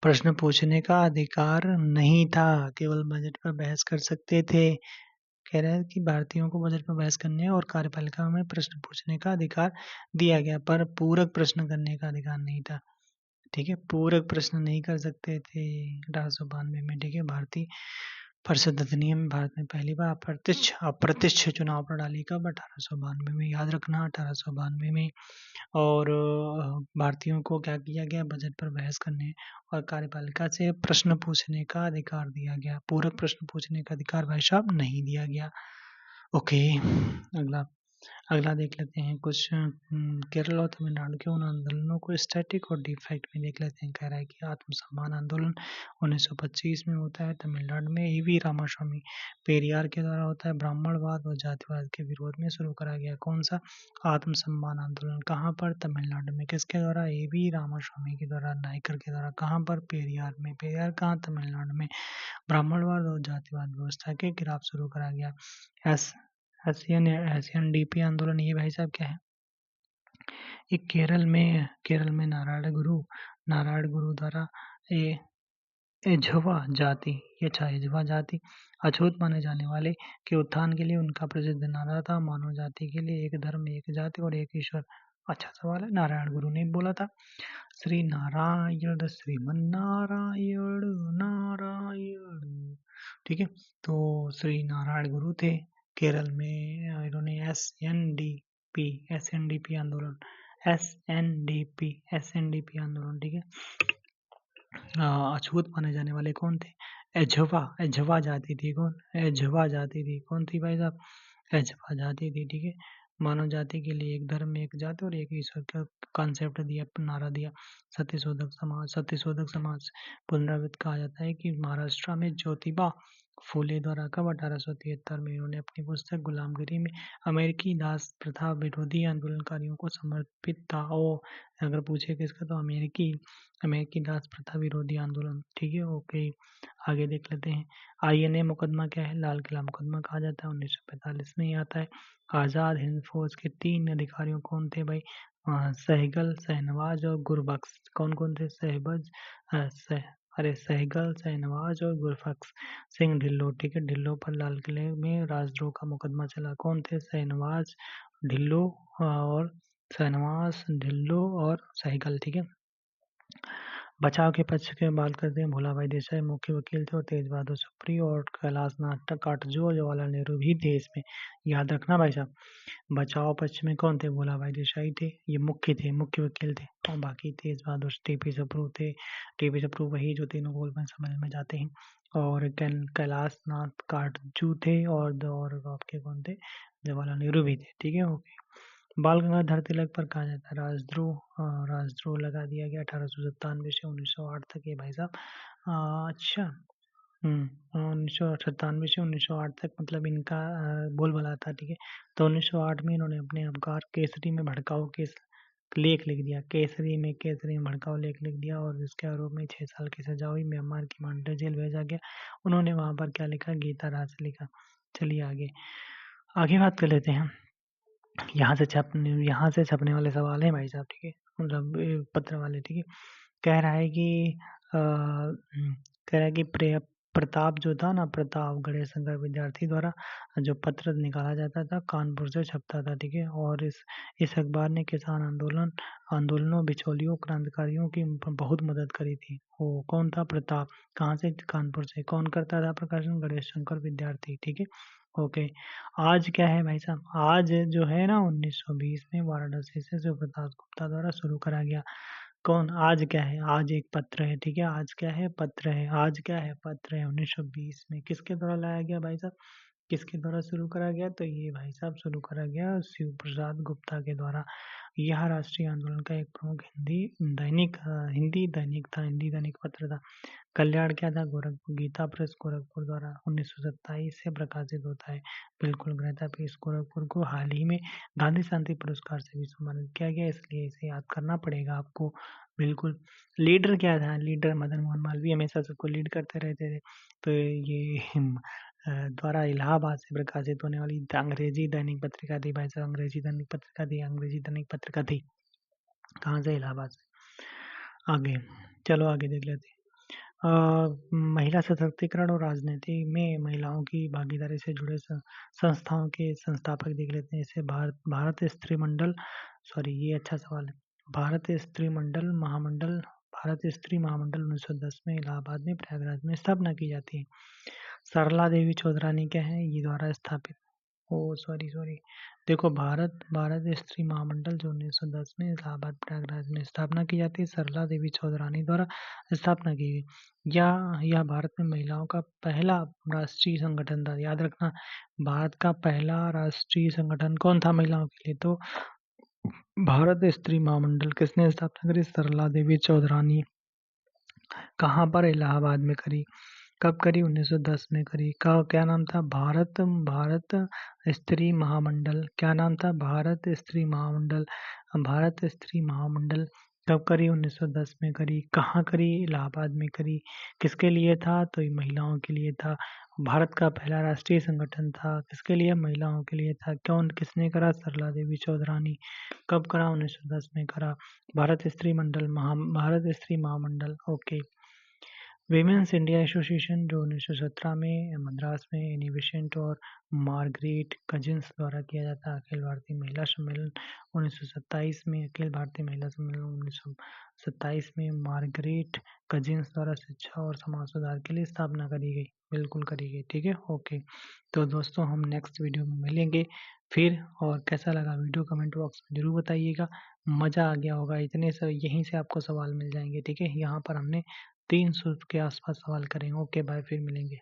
प्रश्न पूछने का अधिकार नहीं था, केवल बजट पर बहस कर सकते थे। कह रहे हैं कि भारतीयों को बजट पर बहस करने और कार्यपालिका में प्रश्न पूछने का अधिकार दिया गया, पर पूरक प्रश्न करने का अधिकार नहीं था, ठीक है। पूरक प्रश्न नहीं कर सकते थे 1892 में, ठीक है। भारतीय परिषद अधिनियम भारत में पहली बार अप्रत्यक्ष चुनाव प्रणाली कब? 1892 में। याद रखना, 1892 में। और भारतीयों को क्या किया गया? बजट पर बहस करने और कार्यपालिका से प्रश्न पूछने का अधिकार दिया गया। पूरक प्रश्न पूछने का अधिकार भाई साहब नहीं दिया गया। ओके, अगला देख लेते हैं कुछ। केरल और तमिलनाडु के उन आंदोलनों को स्टैटिक और डिफेक्ट में देख लेते हैं। कह रहा है कि आत्मसम्मान आंदोलन 1925 में होता है तमिलनाडु में। EV रामास्वामी पेरियार के द्वारा होता है। ब्राह्मणवाद और जातिवाद के विरोध में शुरू करा गया कौन सा? आत्मसम्मान आंदोलन। कहाँ पर? तमिलनाडु में। किसके द्वारा? EV रामास्वामी के द्वारा, नायकर के द्वारा। कहाँ पर? पेरियार में। पेरियार कहाँ? तमिलनाडु में। ब्राह्मणवाद और जातिवाद व्यवस्था के खिलाफ शुरू करा गया। SNDP आंदोलन, ये भाई साहब क्या है? एक केरल में नारायण गुरु द्वारा एझवा जाति अछूत माने जाने वाले के उत्थान के लिए उनका प्रसिद्ध नारा था, मानव जाति के लिए एक धर्म, एक जाति और एक ईश्वर। अच्छा सवाल है, नारायण गुरु ने बोला था। श्री नारायण श्रीमन नारायण नारायण, ठीक है। तो श्री नारायण गुरु थे केरल में। इन्होंने SNDP आंदोलन, ठीक है। अछूत माने जाने वाले कौन थे? एझवा जाति थी। कौन? एझवा जाति थी। कौन थी भाई साहब? एच आजादी दी, ठीक है। मानव जाति के लिए एक धर्म, एक जाति और एक ईश्वर का कॉन्सेप्ट दिया, नारा दिया। सत्यशोधक समाज पुनरावृत्त कहा जाता है कि महाराष्ट्र में ज्योतिबा फूले द्वारा कब 1873 में इन्होंने अपनी पुस्तक गुलामगिरी में अमेरिकी दास प्रथा विरोधी आंदोलनकारियों को समर्पित था। और अगर पूछे किसका, तो अमेरिकी अमेरिकी दास प्रथा विरोधी आंदोलन, ठीक है। ओके, आगे देख लेते हैं। INA मुकदमा क्या है? लाल किला मुकदमा कहा जाता है, 1945 में ही आता है। आजाद हिंद फौज के 3 अधिकारियों कौन थे भाई? सहगल, शहनवाज और गुरबख्श। कौन कौन थे? सहगल, शहनवाज और गुरबख्श सिंह ढिल्लो, ठीक है। ढिल्लो पर लाल किले में राजद्रोह का मुकदमा चला। कौन थे? शहनवाज ढिल्लो और शहनवाज ढिल्लो और सहगल, ठीक है। बचाव के पक्ष की बात करते हैं, भोला भाई देसाई मुख्य वकील थे और तेज बहादुर सुप्री और कैलाश नाथ काटजू और जवाहरलाल नेहरू भी थे इसमें, याद रखना भाई साहब। बचाव पक्ष में कौन थे? भोला भाई देसाई थे, ये मुख्य थे, मुख्य वकील थे। और बाकी तेज बहादुर टीपी सप्रू थे। टीपी सप्रू वही जो तीनों गोल में समझ में जाते हैं। और कैलाश नाथ काटजू थे और आपके कौन थे? जवाहरलाल नेहरू भी थे, ठीक है। ओके, बाल गंगाधर तिलक पर कहा जाता है राजद्रोह लगा दिया गया 1897 से 1908 तक, ये भाई साहब। अच्छा, 1997 से 1908 तक मतलब इनका बोलबाला था, ठीक है। तो 1908 में इन्होंने अपने अवतार केसरी में भड़काऊ केस लेख लिख दिया। केसरी में भड़काऊ लेख लिख दिया और इसके आरोप में 6 साल की सजा हुई। म्यांमार की मांडे जेल भेजा गया। उन्होंने वहां पर क्या लिखा? गीता राज लिखा। चलिए आगे आगे बात कर लेते हैं। यहाँ से छपने वाले सवाल हैं भाई साहब, ठीक है। मतलब पत्र वाले, ठीक है। कह रहा है कि प्रताप जो था ना, प्रताप गणेश शंकर विद्यार्थी द्वारा जो पत्र निकाला जाता था कानपुर से छपता था, ठीक है। और इस अखबार ने किसान आंदोलनों, बिचौलियों, क्रांतिकारियों की बहुत मदद करी थी। वो कौन था? प्रताप। कहाँ से? कानपुर से। कौन करता था प्रकाशन? गणेश शंकर विद्यार्थी, ठीक है। ओके, आज क्या है भाई साहब? आज जो है ना 1920 में वाराणसी से शिवप्रताप गुप्ता द्वारा शुरू करा गया। कौन? आज क्या है? आज एक पत्र है, ठीक है। आज क्या है? पत्र है। आज क्या है? पत्र है। 1920 में किसके द्वारा लाया गया भाई साहब? किसके द्वारा शुरू करा गया? तो ये भाई साहब शुरू करा गया शिव प्रसाद गुप्ता के द्वारा। यह राष्ट्रीय आंदोलन का एक प्रमुख हिंदी दैनिक था, हिंदी दैनिक पत्र था। कल्याण क्या था? गोरखपुर। गीता प्रेस गोरखपुर द्वारा 1927 से प्रकाशित होता है। बिल्कुल, गीता प्रेस गोरखपुर को हाल ही में गांधी शांति पुरस्कार से भी सम्मानित किया गया, इसलिए इसे याद करना पड़ेगा आपको। बिल्कुल। लीडर क्या था? लीडर मदन मोहन मालवीय हमेशा सबको लीड करते रहते थे। तो ये द्वारा इलाहाबाद से प्रकाशित होने वाली अंग्रेजी दैनिक पत्रिका थी भाई साहब। अंग्रेजी दैनिक पत्रिका थी। कहाँ से? इलाहाबाद से। आगे चलो, आगे देख लेते हैं। महिला सशक्तिकरण और राजनीति में महिलाओं की भागीदारी से जुड़े संस्थाओं के संस्थापक देख लेते हैं। इसे भारत स्त्री मंडल, सॉरी ये अच्छा सवाल है। भारत स्त्री महामंडल 1910 में इलाहाबाद में प्रयागराज में स्थापना की जाती है। सरला देवी चौधरानी क्या है? ये द्वारा स्थापित। ओ सॉरी, देखो, भारत स्त्री महामंडल जो 1910 में इलाहाबाद प्रयागराज में स्थापना की जाती है, सरला देवी चौधरानी द्वारा स्थापना की गई। यह भारत में महिलाओं का पहला राष्ट्रीय संगठन था, याद रखना। भारत का पहला राष्ट्रीय संगठन कौन था महिलाओं के लिए? तो भारत स्त्री महामंडल किसने स्थापना करी? सरला देवी चौधरानी। कहाँ पर? इलाहाबाद में करी। कब करी? 1910 में करी। क्या नाम था? भारत स्त्री महामंडल। क्या नाम था? भारत स्त्री महामंडल। भारत स्त्री महामंडल कब करी? 1910 में करी। कहाँ करी? इलाहाबाद में करी। किसके लिए था? तो ये महिलाओं के लिए था। भारत का पहला राष्ट्रीय संगठन था, किसके लिए? महिलाओं के लिए था। किसने करा? सरला देवी चौधरानी। कब करा? 1910 में करा। भारत स्त्री महामंडल। ओके, विमेंस इंडिया एसोसिएशन जो 1917 में मद्रास में एनी बेसेंट और मार्गरेट कजिन्स द्वारा किया जाता है। अखिल भारतीय महिला सम्मेलन 1927 में, अखिल भारतीय महिला सम्मेलन 1927 में मार्गरेट कजिन्स द्वारा शिक्षा और समाज सुधार के लिए स्थापना करी गई। बिल्कुल करी गई, ठीक है। ओके, तो दोस्तों हम नेक्स्ट वीडियो में मिलेंगे फिर। और कैसा लगा वीडियो कमेंट बॉक्स में जरूर बताइएगा। मज़ा आ गया होगा, इतने से यहीं से आपको सवाल मिल जाएंगे, ठीक है। यहाँ पर हमने 300 के आसपास सवाल करेंगे। ओके बाय, फिर मिलेंगे।